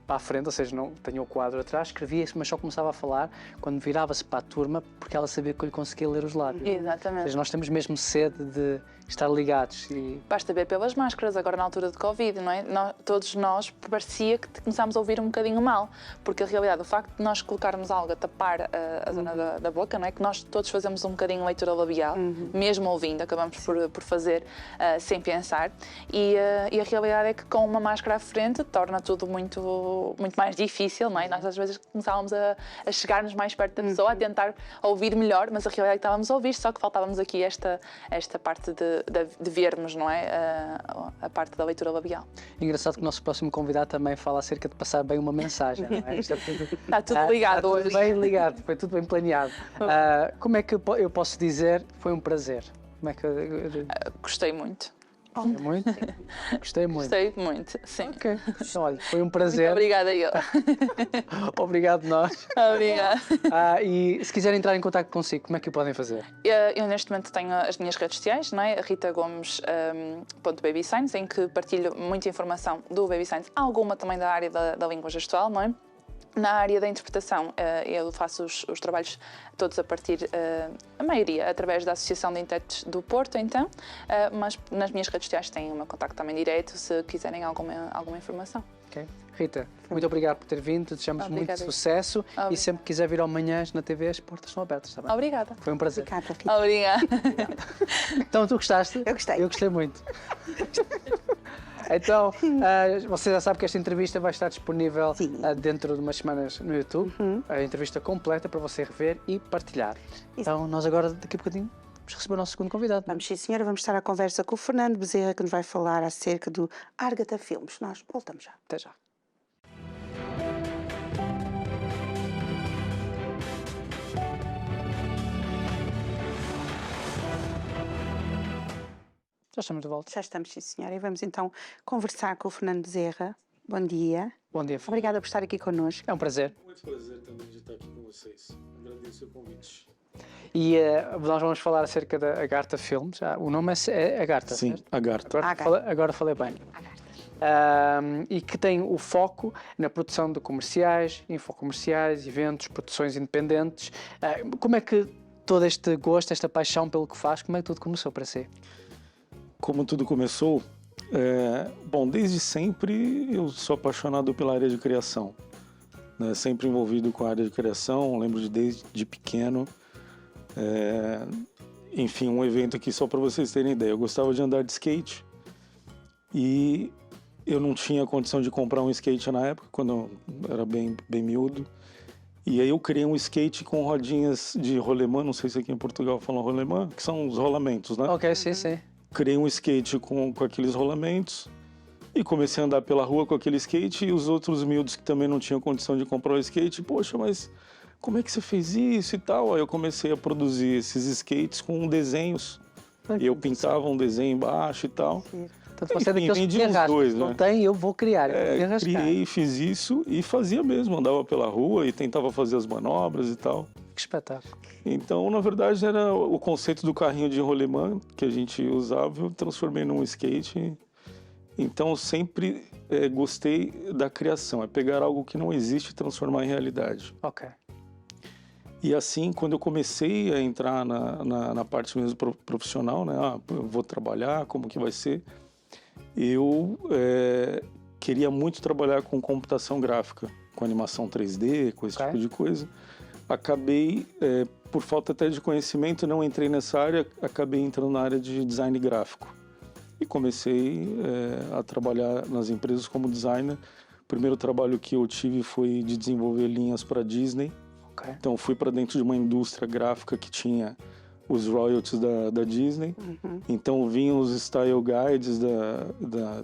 para a frente, ou seja, não tinha o quadro atrás, escrevia-se, mas só começava a falar quando virava-se para a turma, porque ela sabia que eu lhe conseguia ler os lábios. Exatamente. Ou seja, nós temos mesmo sede de estar ligados. Basta ver pelas máscaras, agora na altura de Covid, não é? Todos nós parecia que começámos a ouvir um bocadinho mal, porque a realidade, o facto de nós colocarmos algo a tapar a zona da boca, não é? Que nós todos fazemos um bocadinho leitura labial, mesmo ouvindo, acabamos por fazer sem pensar, e a realidade é que com uma máscara à frente torna tudo muito mais difícil, não é? Nós às vezes começávamos a chegar-nos mais perto da pessoa, a tentar ouvir melhor, mas a realidade é que estávamos a ouvir, só que faltávamos aqui esta parte de vermos, não é? A parte da leitura labial. Engraçado que o nosso próximo convidado também fala acerca de passar bem uma mensagem, não é? Está tudo ligado hoje. Está tudo bem ligado, foi tudo bem planeado. Como é que eu posso dizer foi um prazer? Como é que Gostei muito. Gostei muito? Gostei muito. Gostei muito, sim. Ok. Então, olha, foi um prazer. Muito obrigada eu. Obrigado nós. Obrigada. E se quiserem entrar em contato consigo, como é que o podem fazer? Eu neste momento tenho as minhas redes sociais, não é? ritagomes.babysigns, em que partilho muita informação do Baby Signs, alguma também da área da língua gestual, não é? Na área da interpretação, eu faço os trabalhos todos a partir, a maioria, através da Associação de Intérpretes do Porto, então, mas nas minhas redes sociais têm o meu contacto também direto, se quiserem alguma informação. Ok. Rita, muito obrigado por ter vindo, desejamos muito sucesso. Obrigada. E sempre que quiser vir ao Manhãs na TV, as portas estão abertas, está bem? Obrigada. Foi um prazer. Obrigada. Então, tu gostaste? Eu gostei. Eu gostei muito. Então, você já sabe que esta entrevista vai estar disponível dentro de umas semanas no YouTube. A entrevista completa para você rever e partilhar. Então, nós agora, daqui a bocadinho, vamos receber o nosso segundo convidado. Vamos, sim, senhora. Vamos estar à conversa com o Fernando Bezerra, que nos vai falar acerca do Argata Filmes. Nós voltamos já. Até já. Já estamos de volta. Já estamos, sim, senhora. E vamos então conversar com o Fernando Bezerra. Bom dia. Bom dia, Fernando. Obrigada por estar aqui connosco. É um prazer. Muito prazer também de estar aqui com vocês. Agradeço o convite. E nós vamos falar acerca da Agartha Filmes. O nome é Agartha, Sim, certo? Agartha. Agora falei bem. E que tem o foco na produção de comerciais, infocomerciais, eventos, produções independentes. Como é que todo este gosto, esta paixão pelo que faz, como é que tudo começou para si? Como tudo começou, bom, desde sempre eu sou apaixonado pela área de criação, né? Sempre envolvido com a área de criação, lembro desde pequeno. Enfim, um evento aqui só para vocês terem ideia. Eu gostava de andar de skate e eu não tinha condição de comprar um skate na época, quando eu era bem miúdo. E aí eu criei um skate com rodinhas de rolemã, não sei se aqui em Portugal falam rolemã, que são os rolamentos, né? Ok, sim, sim. Criei um skate com aqueles rolamentos E comecei a andar pela rua com aquele skate e os outros miúdos que também não tinham condição de comprar o skate, poxa, mas como é que você fez isso e tal? Aí eu comecei a produzir esses skates com desenhos. E eu pintava um desenho embaixo e tal. Então você é daqueles que arrasta, não tem, eu vou criar. Criei, fiz isso e fazia mesmo, andava pela rua e tentava fazer as manobras e tal. Que espetáculo. Então, na verdade, era o conceito do carrinho de rolemã que a gente usava, eu transformei num skate. Então, eu sempre gostei da criação, é pegar algo que não existe e transformar em realidade. Ok. E assim, quando eu comecei a entrar na parte mesmo profissional, né? Eu vou trabalhar, como que vai ser? Eu queria muito trabalhar com computação gráfica, com animação 3D, com esse tipo de coisa. Acabei, por falta até de conhecimento, não entrei nessa área, acabei entrando na área de design gráfico. E comecei a trabalhar nas empresas como designer. O primeiro trabalho que eu tive foi de desenvolver linhas para Disney. Okay. Então fui para dentro de uma indústria gráfica que tinha os royalties da Disney. Uhum. Então vinham os style guides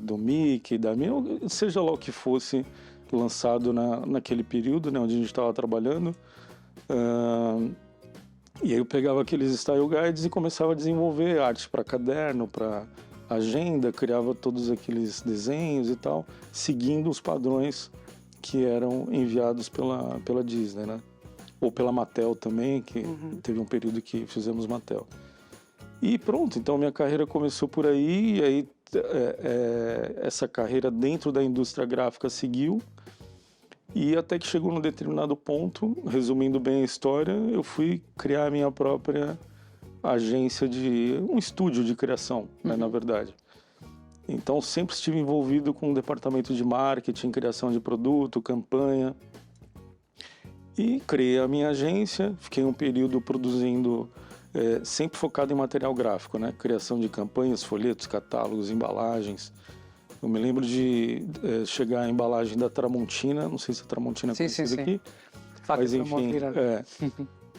do Mickey, da Minnie, seja lá o que fosse lançado naquele período, né, onde a gente estava trabalhando. E aí eu pegava aqueles style guides e começava a desenvolver arte para caderno, para agenda, criava todos aqueles desenhos e tal, seguindo os padrões que eram enviados pela Disney, né? Ou pela Mattel também, que teve um período que fizemos Mattel. E pronto, então minha carreira começou por aí, e aí essa carreira dentro da indústria gráfica seguiu, e até que chegou num determinado ponto, resumindo bem a história, eu fui criar a minha própria agência um estúdio de criação, né, na verdade. Então sempre estive envolvido com o departamento de marketing, criação de produto, campanha. E criei a minha agência, fiquei um período produzindo, sempre focado em material gráfico, né? Criação de campanhas, folhetos, catálogos, embalagens. Eu me lembro de chegar à embalagem da Tramontina, não sei se a Tramontina é conhecida aqui,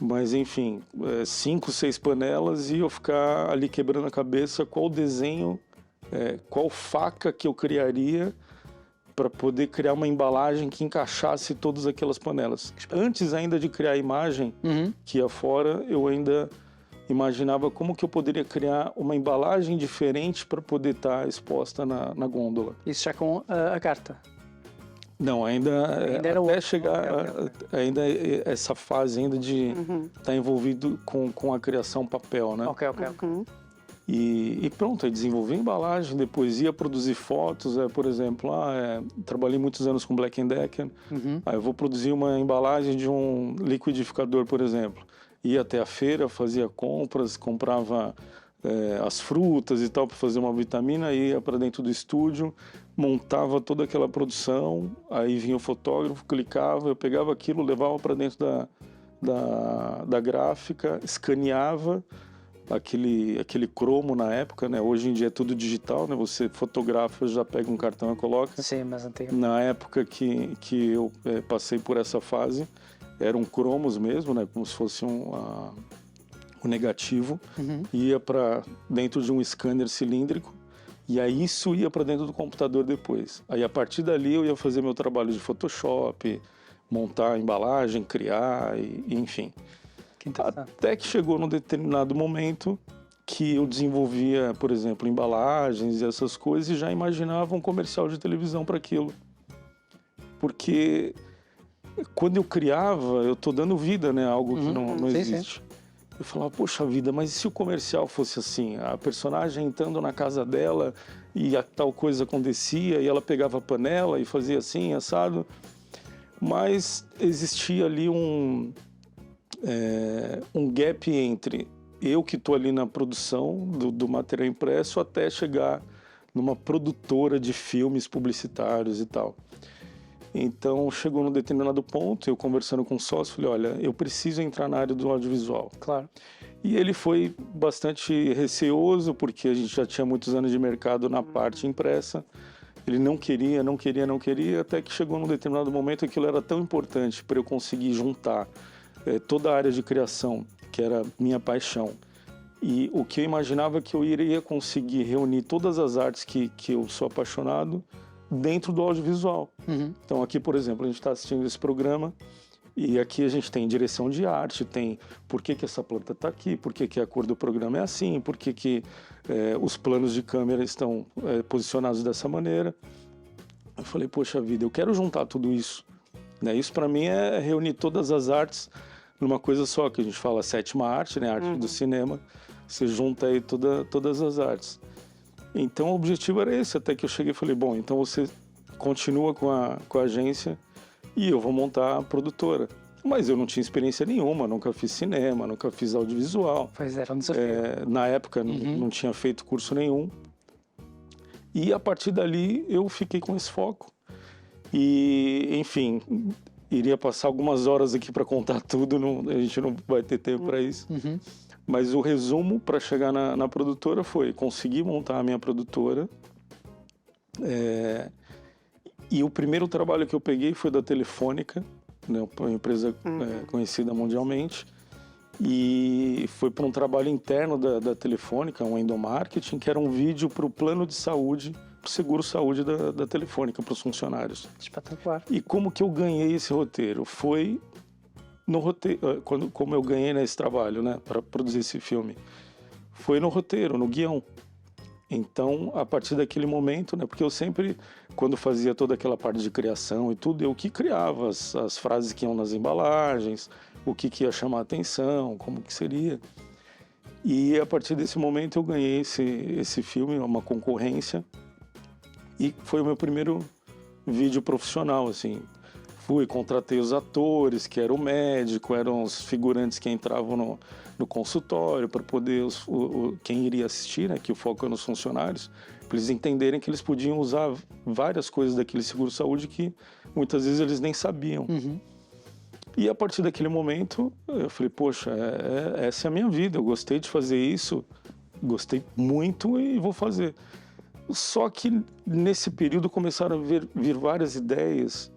mas enfim, 5, 6 panelas e eu ficar ali quebrando a cabeça qual desenho, qual faca que eu criaria para poder criar uma embalagem que encaixasse todas aquelas panelas. Antes ainda de criar a imagem que ia fora, eu ainda imaginava como que eu poderia criar uma embalagem diferente para poder estar exposta na gôndola. Isso já com a carta? Não, ainda até chegar, ainda essa fase ainda de estar envolvido com a criação papel, né? Ok. E pronto, aí desenvolvi a embalagem, depois ia produzir fotos, por exemplo, trabalhei muitos anos com Black & Decker, aí eu vou produzir uma embalagem de um liquidificador, por exemplo. Ia até a feira, fazia compras, comprava as frutas e tal para fazer uma vitamina, ia para dentro do estúdio, montava toda aquela produção, aí vinha o fotógrafo, clicava, eu pegava aquilo, levava para dentro da gráfica, escaneava, aquele cromo na época, né? Hoje em dia é tudo digital, né? Você fotografa, já pega um cartão e coloca. Sim, mas antigo. Na época que eu passei por essa fase, eram cromos mesmo, né? Como se fosse um negativo. Ia para dentro de um scanner cilíndrico e aí isso ia para dentro do computador depois. Aí a partir dali eu ia fazer meu trabalho de Photoshop, montar a embalagem, criar, enfim. Até que chegou num determinado momento que eu desenvolvia, por exemplo, embalagens e essas coisas e já imaginava um comercial de televisão para aquilo. Porque quando eu criava, eu estou dando vida, né, a algo que não existe. Eu falava, poxa vida, mas e se o comercial fosse assim? A personagem entrando na casa dela e a tal coisa acontecia e ela pegava a panela e fazia assim, assado. Mas existia ali um gap entre eu que estou ali na produção do material impresso até chegar numa produtora de filmes publicitários e tal. Então chegou num determinado ponto, eu conversando com o sócio, falei, olha, eu preciso entrar na área do audiovisual. Claro. E ele foi bastante receoso, porque a gente já tinha muitos anos de mercado na parte impressa. Ele não queria, até que chegou num determinado momento aquilo era tão importante para eu conseguir juntar toda a área de criação, que era minha paixão. E o que eu imaginava que eu iria conseguir reunir todas as artes que eu sou apaixonado dentro do audiovisual. Então aqui, por exemplo, a gente está assistindo esse programa e aqui a gente tem direção de arte, tem por que essa planta está aqui, por que a cor do programa é assim, por que os planos de câmera estão posicionados dessa maneira. Eu falei, poxa vida, eu quero juntar tudo isso. Né? Isso para mim é reunir todas as artes numa coisa só, que a gente fala sétima arte, né? Arte do cinema. Você junta aí todas as artes. Então o objetivo era esse, até que eu cheguei e falei, bom, então você continua com a agência e eu vou montar a produtora. Mas eu não tinha experiência nenhuma, nunca fiz cinema, nunca fiz audiovisual. Pois era um desafio. Na época não tinha feito curso nenhum. E a partir dali eu fiquei com esse foco. E, enfim, iria passar algumas horas aqui para contar tudo, a gente não vai ter tempo para isso. Mas o resumo para chegar na produtora foi conseguir montar a minha produtora. E o primeiro trabalho que eu peguei foi da Telefônica, né, uma empresa conhecida mundialmente. E foi para um trabalho interno da Telefônica, um endomarketing, que era um vídeo para o plano de saúde, para o seguro-saúde da Telefônica, para os funcionários. Espetacular. E como que eu ganhei esse roteiro? Foi no roteiro, como eu ganhei nesse trabalho, né, para produzir esse filme. Foi no roteiro, no guião. Então, a partir daquele momento, né, porque eu sempre, quando fazia toda aquela parte de criação e tudo, eu que criava as frases que iam nas embalagens, o que ia chamar a atenção, como que seria. E a partir desse momento eu ganhei esse filme, uma concorrência, e foi o meu primeiro vídeo profissional, assim. Contratei os atores, que era o médico, eram os figurantes que entravam no consultório para poder quem iria assistir, né, que o foco é nos funcionários, para eles entenderem que eles podiam usar várias coisas daquele seguro-saúde que muitas vezes eles nem sabiam. E a partir daquele momento, eu falei, poxa, essa é a minha vida, eu gostei de fazer isso, gostei muito e vou fazer. Só que nesse período começaram a vir várias ideias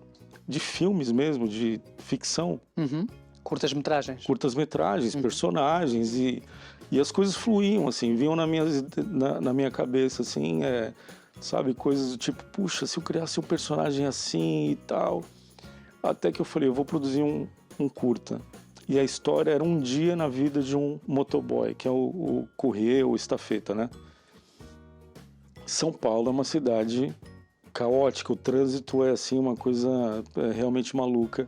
de filmes mesmo, de ficção. Curtas-metragens. Curtas-metragens, personagens, e as coisas fluíam, assim, vinham na minha cabeça, assim, sabe, coisas do tipo, puxa, se eu criasse um personagem assim e tal. Até que eu falei, eu vou produzir um curta. E a história era um dia na vida de um motoboy, que é o courrier, o estafeta, né? São Paulo é uma cidade caótica, o trânsito é assim uma coisa realmente maluca.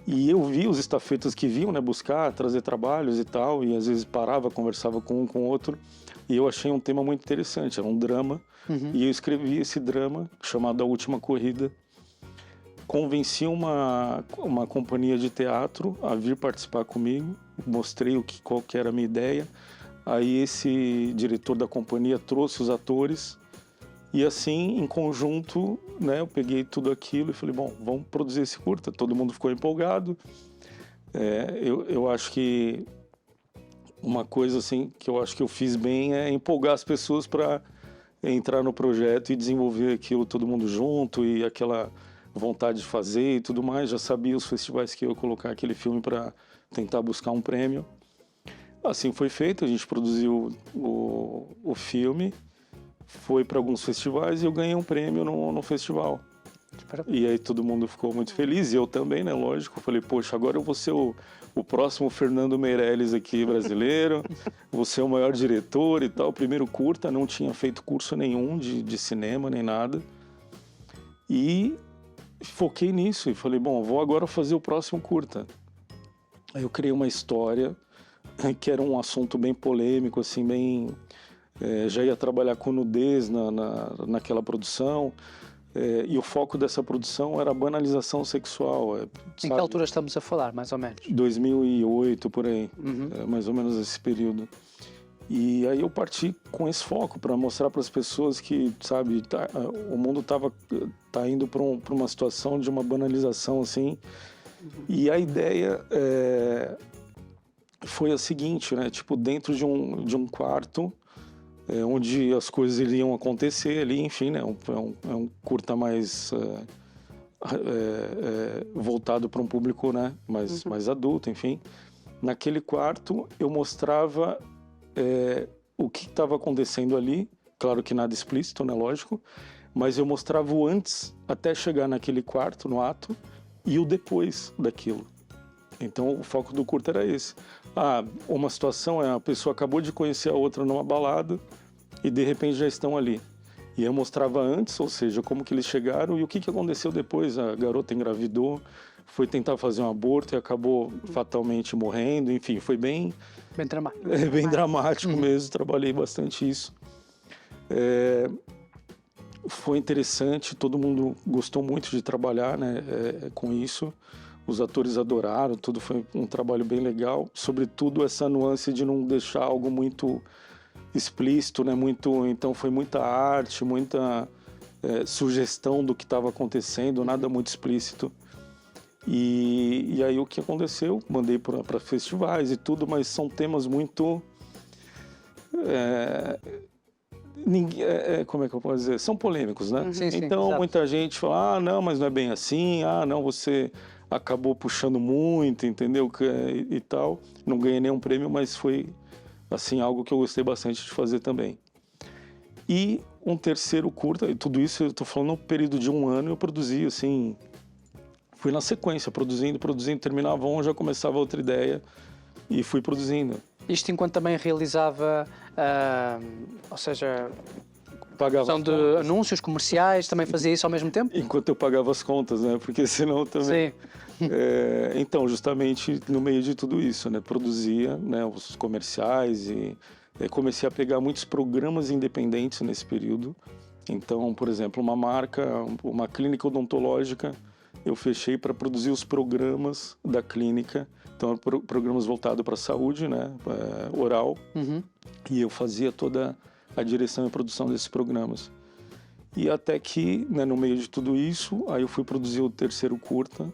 E eu vi os estafetas que vinham, né, buscar, trazer trabalhos e tal, e às vezes parava, conversava com um com o outro, e eu achei um tema muito interessante, era um drama, e eu escrevi esse drama chamado A Última Corrida. Convenci uma companhia de teatro a vir participar comigo, mostrei qual que era a minha ideia, aí esse diretor da companhia trouxe os atores, e assim, em conjunto, né, eu peguei tudo aquilo e falei, bom, vamos produzir esse curta. Todo mundo ficou empolgado. Eu acho que uma coisa assim que eu acho que eu fiz bem é empolgar as pessoas para entrar no projeto e desenvolver aquilo todo mundo junto e aquela vontade de fazer e tudo mais. Já sabia os festivais que eu ia colocar aquele filme para tentar buscar um prêmio. Assim foi feito, a gente produziu o filme. Foi para alguns festivais e eu ganhei um prêmio no festival. E aí todo mundo ficou muito feliz, e eu também, né, lógico. Eu falei, poxa, agora eu vou ser o próximo Fernando Meirelles aqui, brasileiro, vou ser o maior diretor e tal. Primeiro curta, não tinha feito curso nenhum de cinema, nem nada. E foquei nisso e falei, bom, vou agora fazer o próximo curta. Aí eu criei uma história que era um assunto bem polêmico, assim, bem... já ia trabalhar com nudez naquela produção, e o foco dessa produção era a banalização sexual. Em que altura estamos a falar, mais ou menos? 2008, por aí, mais ou menos esse período. E aí eu parti com esse foco para mostrar para as pessoas que, sabe, o mundo tá indo para uma situação de uma banalização, assim. E a ideia foi a seguinte, né, tipo, dentro de um quarto, onde as coisas iriam acontecer ali, enfim, né? É um curta mais voltado para um público, né? mais adulto, enfim. Naquele quarto eu mostrava o que estava acontecendo ali, claro que nada explícito, né? Lógico, mas eu mostrava o antes até chegar naquele quarto, no ato, e o depois daquilo. Então o foco do curta era esse. Uma situação a pessoa acabou de conhecer a outra numa balada e de repente já estão ali. E eu mostrava antes, ou seja, como que eles chegaram e o que aconteceu depois. A garota engravidou, foi tentar fazer um aborto e acabou fatalmente morrendo. Enfim, foi bem dramático. Bem dramático mesmo, trabalhei bastante isso. Foi interessante, todo mundo gostou muito de trabalhar, né, com isso. Os atores adoraram, tudo foi um trabalho bem legal. Sobretudo essa nuance de não deixar algo muito explícito, né? Então foi muita arte, muita sugestão do que estava acontecendo, nada muito explícito. E aí o que aconteceu? Mandei para festivais e tudo, mas são temas muito... como é que eu posso dizer? São polêmicos, né? Sim, então exato. Muita gente fala, não, mas não é bem assim, não, você acabou puxando muito, entendeu? E tal. Não ganhei nenhum prêmio, mas foi assim, algo que eu gostei bastante de fazer também. E um terceiro curta, e tudo isso eu estou falando no período de 1 ano, eu produzi assim, fui na sequência, produzindo, terminava um, já começava outra ideia e fui produzindo. Isto enquanto também realizava, ou seja, Pagava de anúncios comerciais, também fazia isso ao mesmo tempo? Enquanto eu pagava as contas, né? Porque senão também... Sim. Então, justamente no meio de tudo isso, né? Produzia, né, os comerciais e comecei a pegar muitos programas independentes nesse período. Então, por exemplo, uma marca, uma clínica odontológica, eu fechei para produzir os programas da clínica. Então, programas voltados para a saúde, né? Oral. Uhum. E eu fazia toda a direção e produção desses programas. E até que, né, no meio de tudo isso, aí eu fui produzir o terceiro curta,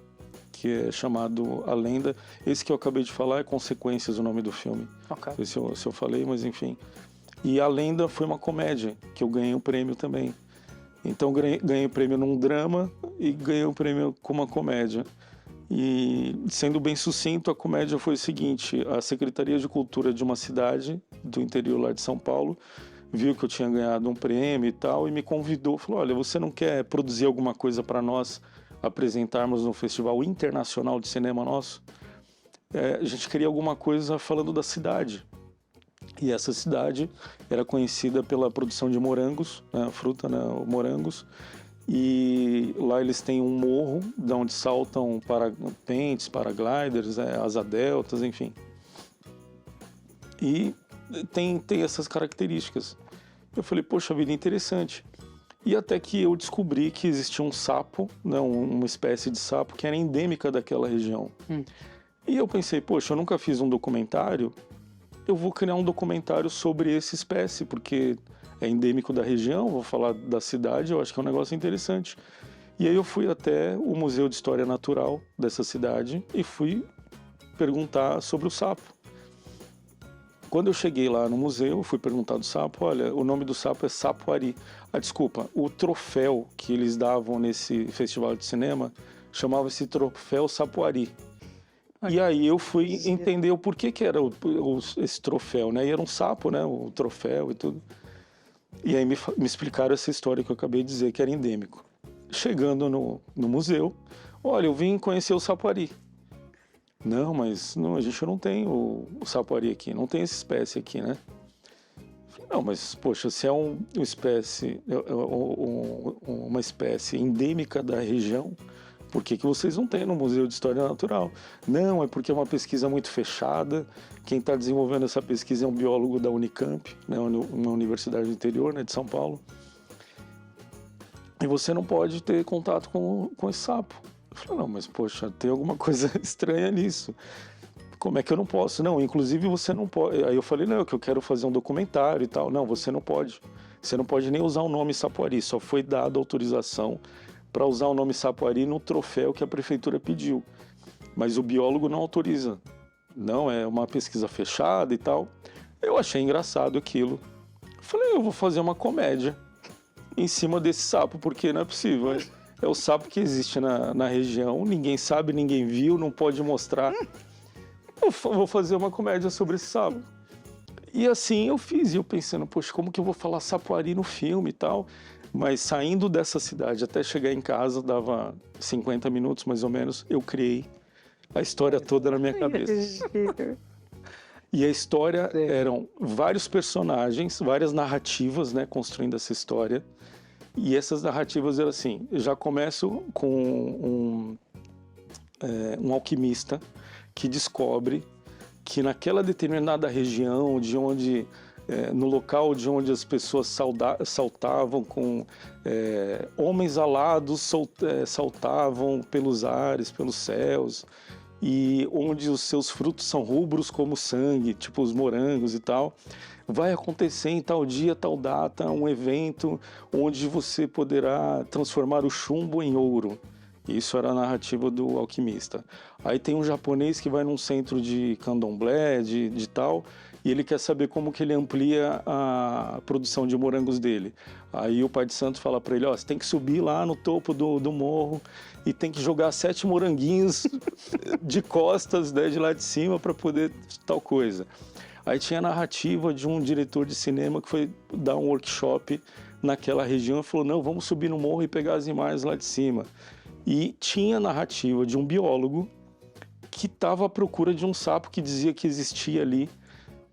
que é chamado A Lenda. Esse que eu acabei de falar é Consequências, o nome do filme. Okay. Não sei se eu falei, mas enfim. E A Lenda foi uma comédia, que eu ganhei um prêmio também. Então ganhei o prêmio num drama e ganhei o prêmio com uma comédia. E, sendo bem sucinto, a comédia foi o seguinte: a Secretaria de Cultura de uma cidade do interior lá de São Paulo viu que eu tinha ganhado um prêmio e tal, e me convidou, falou, olha, você não quer produzir alguma coisa para nós apresentarmos no Festival Internacional de Cinema nosso? A gente queria alguma coisa falando da cidade. E essa cidade era conhecida pela produção de morangos, né, fruta, né, morangos. E lá eles têm um morro de onde saltam parapentes, paragliders, asa deltas, enfim. E tem essas características. Eu falei, poxa vida, interessante. E até que eu descobri que existia um sapo, né, uma espécie de sapo que era endêmica daquela região. E eu pensei, poxa, eu nunca fiz um documentário, eu vou criar um documentário sobre essa espécie, porque é endêmico da região, vou falar da cidade, eu acho que é um negócio interessante. E aí eu fui até o Museu de História Natural dessa cidade e fui perguntar sobre o sapo. Quando eu cheguei lá no museu, fui perguntar do sapo, olha, o nome do sapo é sapoari. Desculpa, o troféu que eles davam nesse festival de cinema chamava-se troféu sapoari. E aí eu fui entender o porquê que era esse troféu, né? E era um sapo, né? O troféu e tudo. E aí me explicaram essa história que eu acabei de dizer, que era endêmico. Chegando no museu, olha, eu vim conhecer o sapoari. Não, mas a gente não tem o sapoari aqui, não tem essa espécie aqui, né? Não, mas, poxa, se é uma espécie endêmica da região, por que vocês não têm no Museu de História Natural? Não, é porque é uma pesquisa muito fechada. Quem está desenvolvendo essa pesquisa é um biólogo da Unicamp, né, uma universidade do interior, né, de São Paulo. E você não pode ter contato com esse sapo. Eu falei, não, mas poxa, tem alguma coisa estranha nisso. Como é que eu não posso? Não, inclusive você não pode. Aí eu falei, não, que eu quero fazer um documentário e tal. Não, você não pode. Você não pode nem usar o nome Sapoari. Só foi dada autorização para usar o nome Sapoari no troféu que a prefeitura pediu. Mas o biólogo não autoriza. Não, é uma pesquisa fechada e tal. Eu achei engraçado aquilo. Falei, eu vou fazer uma comédia em cima desse sapo, porque não é possível. É o sapo que existe na região, ninguém sabe, ninguém viu, não pode mostrar. Eu vou fazer uma comédia sobre esse sapo. E assim eu fiz, e eu pensando, poxa, como que eu vou falar sapoari no filme e tal? Mas saindo dessa cidade até chegar em casa, dava 50 minutos mais ou menos, eu criei a história toda na minha cabeça. E a história eram vários personagens, várias narrativas, né, construindo essa história. E essas narrativas eram assim, eu já começo com um alquimista que descobre que naquela determinada região, no local de onde as pessoas saltavam com homens alados saltavam pelos ares, pelos céus, e onde os seus frutos são rubros como sangue, tipo os morangos e tal, vai acontecer em tal dia, tal data, um evento onde você poderá transformar o chumbo em ouro. Isso era a narrativa do alquimista. Aí tem um japonês que vai num centro de candomblé, de tal, e ele quer saber como que ele amplia a produção de morangos dele. Aí o pai de santo fala para ele, você tem que subir lá no topo do morro e tem que jogar 7 moranguinhos de costas, né, de lá de cima para poder tal coisa. Aí tinha a narrativa de um diretor de cinema que foi dar um workshop naquela região e falou, não, vamos subir no morro e pegar as imagens lá de cima. E tinha a narrativa de um biólogo que estava à procura de um sapo que dizia que existia ali,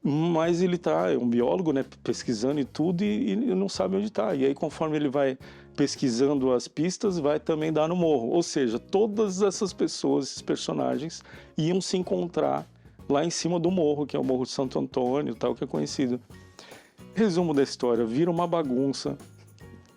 mas ele é um biólogo, né, pesquisando e tudo, e não sabe onde está. E aí, conforme ele vai pesquisando as pistas, vai também dar no morro. Ou seja, todas essas pessoas, esses personagens, iam se encontrar lá em cima do morro, que é o Morro de Santo Antônio, tal, que é conhecido. Resumo da história, vira uma bagunça,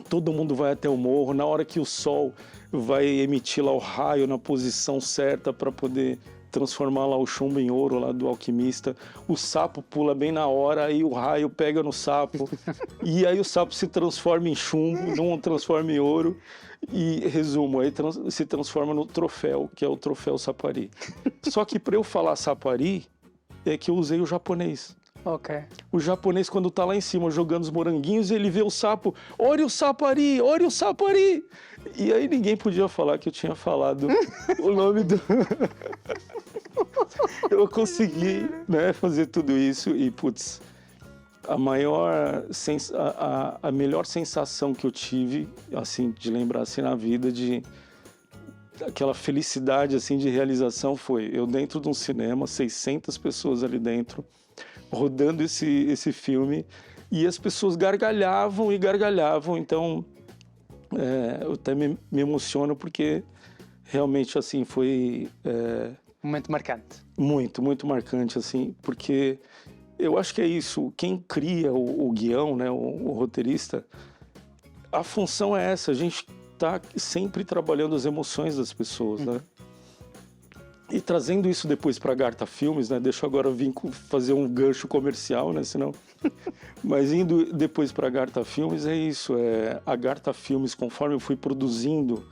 todo mundo vai até o morro, na hora que o sol vai emitir lá o raio na posição certa para poder transformar lá o chumbo em ouro lá do alquimista, o sapo pula bem na hora, aí o raio pega no sapo, e aí o sapo se transforma em chumbo, não transforma em ouro, e resumo, aí se transforma no troféu, que é o troféu Sapari. Só que para eu falar Sapari, é que eu usei o japonês. Ok. O japonês, quando tá lá em cima jogando os moranguinhos, ele vê o sapo, olha o sapari, olha o sapari. E aí ninguém podia falar que eu tinha falado o nome do... Eu consegui, né, fazer tudo isso e, putz, a melhor sensação que eu tive, assim, de lembrar assim na vida, aquela felicidade assim de realização foi eu dentro de um cinema, 600 pessoas ali dentro, rodando esse filme, e as pessoas gargalhavam e gargalhavam. Então eu até me emociono porque realmente assim foi Um momento marcante. muito marcante, assim, porque eu acho que é isso, quem cria o guião, né, o roteirista, a função é essa, a gente tá sempre trabalhando as emoções das pessoas, né? E trazendo isso depois para a Garta Filmes, né? Deixa eu agora vir fazer um gancho comercial, né? Senão... Mas indo depois para a Garta Filmes, é isso. A Garta Filmes, conforme eu fui produzindo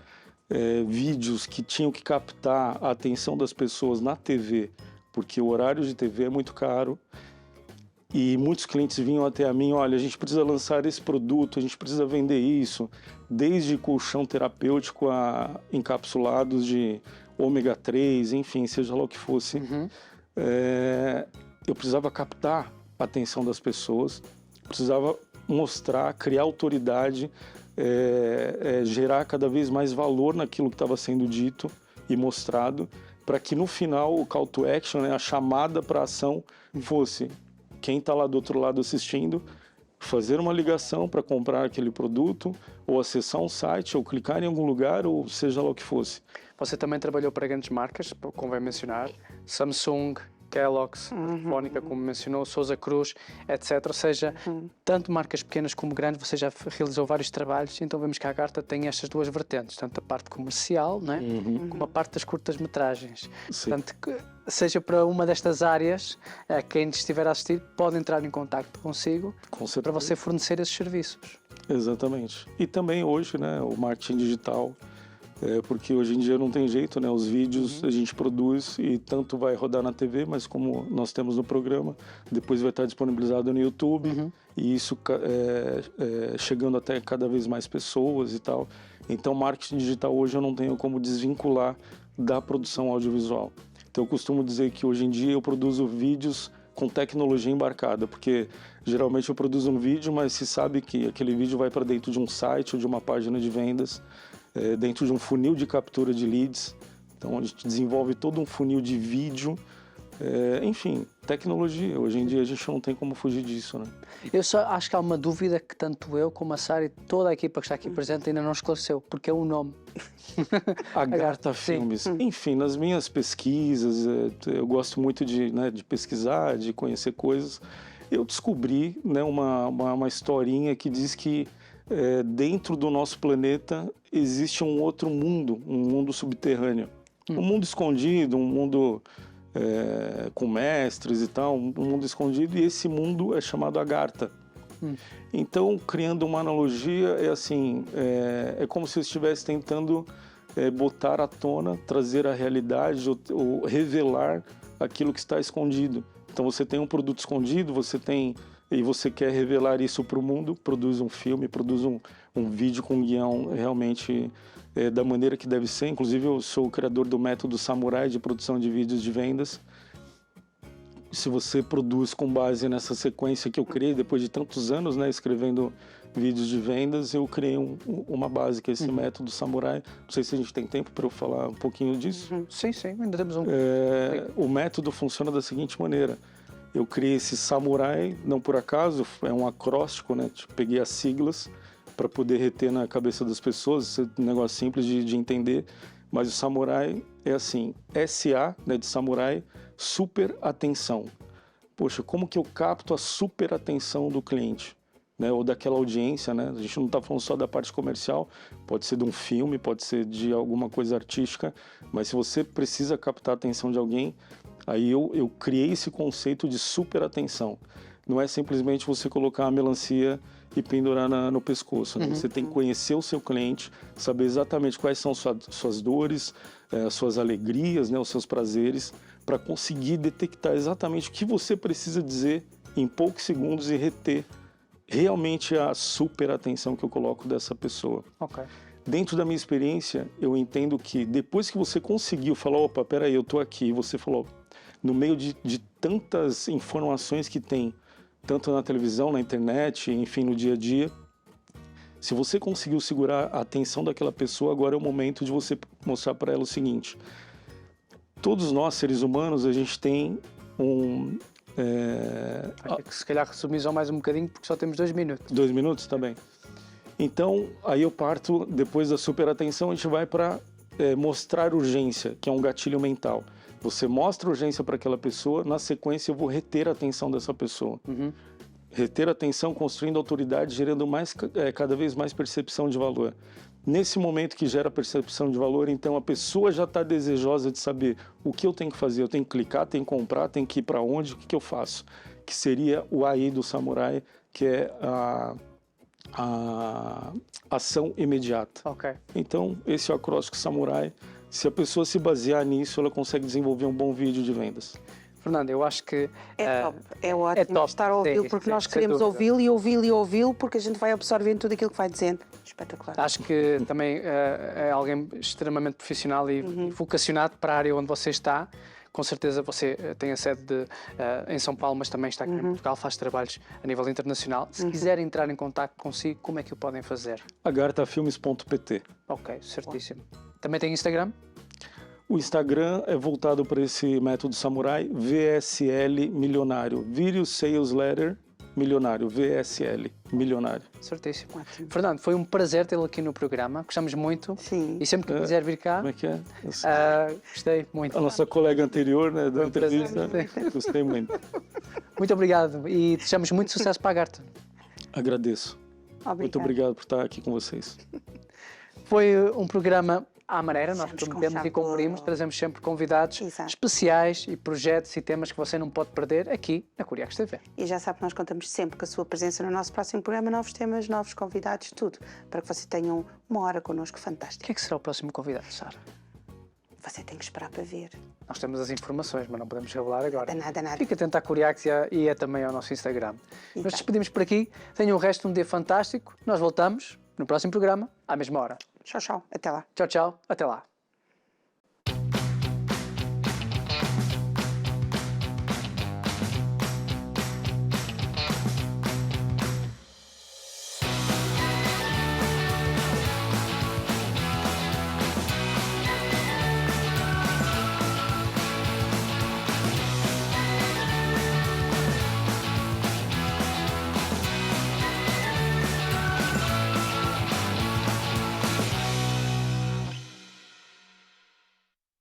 vídeos que tinham que captar a atenção das pessoas na TV, porque o horário de TV é muito caro, e muitos clientes vinham até a mim, olha, a gente precisa lançar esse produto, a gente precisa vender isso, desde colchão terapêutico a encapsulados de ômega 3, enfim, seja lá o que fosse. Eu precisava captar a atenção das pessoas, precisava mostrar, criar autoridade, gerar cada vez mais valor naquilo que estava sendo dito e mostrado, para que no final o call to action, né, a chamada para ação, fosse quem está lá do outro lado assistindo, fazer uma ligação para comprar aquele produto, ou acessar um site, ou clicar em algum lugar, ou seja lá o que fosse. Você também trabalhou para grandes marcas, como vai mencionar, Samsung, Kellogg's, Telefónica, como mencionou, Sousa Cruz, etc. Ou seja, tanto marcas pequenas como grandes, você já realizou vários trabalhos, então vemos que a Garta tem estas duas vertentes, tanto a parte comercial, não é? Como a parte das curtas-metragens. Portanto, seja para uma destas áreas, quem estiver a assistir pode entrar em contacto consigo para você fornecer esses serviços. Exatamente. E também hoje, né, o marketing digital, porque hoje em dia não tem jeito, né? Os vídeos a gente produz e tanto vai rodar na TV, mas como nós temos no programa, depois vai estar disponibilizado no YouTube, e isso chegando até cada vez mais pessoas e tal. Então, marketing digital hoje eu não tenho como desvincular da produção audiovisual. Então, eu costumo dizer que hoje em dia eu produzo vídeos com tecnologia embarcada, porque geralmente eu produzo um vídeo, mas se sabe que aquele vídeo vai para dentro de um site ou de uma página de vendas, dentro de um funil de captura de leads. Então a gente desenvolve todo um funil de vídeo, enfim, tecnologia. Hoje em dia a gente não tem como fugir disso, né? Eu só acho que há uma dúvida que tanto eu como a Sara e toda a equipa que está aqui presente ainda não esclareceu, porque é o nome. Agartha Filmes. Enfim, nas minhas pesquisas, eu gosto muito de pesquisar, de conhecer coisas. Eu descobri, né, uma historinha que diz que dentro do nosso planeta existe um outro mundo, um mundo subterrâneo. Um mundo escondido, um mundo com mestres e tal, um mundo escondido, e esse mundo é chamado Agartha. Então, criando uma analogia, é como se eu estivesse tentando botar à tona, trazer à realidade ou revelar aquilo que está escondido. Então, você tem um produto escondido, e você quer revelar isso para o mundo, produz um filme, produz um vídeo com guião realmente da maneira que deve ser. Inclusive, eu sou o criador do método Samurai de produção de vídeos de vendas. Se você produz com base nessa sequência que eu criei, depois de tantos anos, né, escrevendo vídeos de vendas, eu criei uma base, que é esse método Samurai. Não sei se a gente tem tempo para eu falar um pouquinho disso. Sim, ainda temos um... O método funciona da seguinte maneira. Eu criei esse Samurai, não por acaso, é um acróstico, né? Peguei as siglas para poder reter na cabeça das pessoas, é um negócio simples de entender, mas o Samurai é assim, SA, né, de Samurai, super atenção. Poxa, como que eu capto a super atenção do cliente, né, ou daquela audiência, né? A gente não está falando só da parte comercial, pode ser de um filme, pode ser de alguma coisa artística, mas se você precisa captar a atenção de alguém, aí eu criei esse conceito de super atenção. Não é simplesmente você colocar a melancia e pendurar no pescoço, né? Você tem que conhecer o seu cliente, saber exatamente quais são suas dores, suas alegrias, né, os seus prazeres, para conseguir detectar exatamente o que você precisa dizer em poucos segundos e reter realmente a super atenção que eu coloco dessa pessoa. Ok. Dentro da minha experiência, eu entendo que depois que você conseguiu falar, opa, peraí, eu tô aqui, e você falou, no meio de tantas informações que tem, tanto na televisão, na internet, enfim, no dia a dia, se você conseguiu segurar a atenção daquela pessoa, agora é o momento de você mostrar para ela o seguinte: todos nós, seres humanos, a gente tem Se calhar resumir só mais um bocadinho, porque só temos 2 minutos. 2 minutos? Tá bem. Então, aí eu parto, depois da super atenção, a gente vai para mostrar urgência, que é um gatilho mental. Você mostra urgência para aquela pessoa, na sequência eu vou reter a atenção dessa pessoa. Reter a atenção, construindo autoridade, gerando cada vez mais percepção de valor. Nesse momento que gera percepção de valor, então a pessoa já está desejosa de saber o que eu tenho que fazer. Eu tenho que clicar, tenho que comprar, tenho que ir para onde, o que eu faço? Que seria o AI do Samurai, que é a ação imediata. Ok. Então, esse é o acróstico Samurai. Se a pessoa se basear nisso, ela consegue desenvolver um bom vídeo de vendas. Fernando, eu acho que... É ótimo top. estar a ouvi-lo, porque nós queremos ouvi-lo e ouvi-lo e ouvi-lo, porque a gente vai absorvendo tudo aquilo que vai dizendo. Espetacular. Acho que também é alguém extremamente profissional e vocacionado para a área onde você está. Com certeza você tem a sede em São Paulo, mas também está aqui em Portugal, faz trabalhos a nível internacional. Se quiser entrar em contato consigo, como é que o podem fazer? agarthafilmes.pt. Ok, certíssimo. Também tem Instagram? O Instagram é voltado para esse método Samurai, VSL Milionário. Video Sales Letter Milionário, VSL Milionário. Certíssimo. Ótimo. Fernando, foi um prazer tê-lo aqui no programa. Gostamos muito. Sim. E sempre que quiser vir cá, Como é que é? gostei muito. A nossa colega anterior, né, da entrevista, prazer. gostei muito. Muito obrigado e desejamos muito sucesso para a Agartha. Agradeço. Muito obrigado por estar aqui com vocês. Foi um programa à maneira, nós Estamos prometemos com e cumprimos, chave. trazemos sempre convidados Exato. especiais e projetos e temas que você não pode perder aqui na Curiacos TV. E já sabe que nós contamos sempre com a sua presença no nosso próximo programa, novos temas, novos convidados, tudo, para que você tenha uma hora connosco fantástica. Quem é que será o próximo convidado, Sara? Você tem que esperar para ver. Nós temos as informações, mas não podemos revelar agora. Nada. Fica atento à Curiacos e também ao nosso Instagram. Nós Exato. despedimos por aqui. Tenham o resto de um dia fantástico. Nós voltamos no próximo programa, à mesma hora. Tchau. Até lá. Tchau, tchau. Até lá.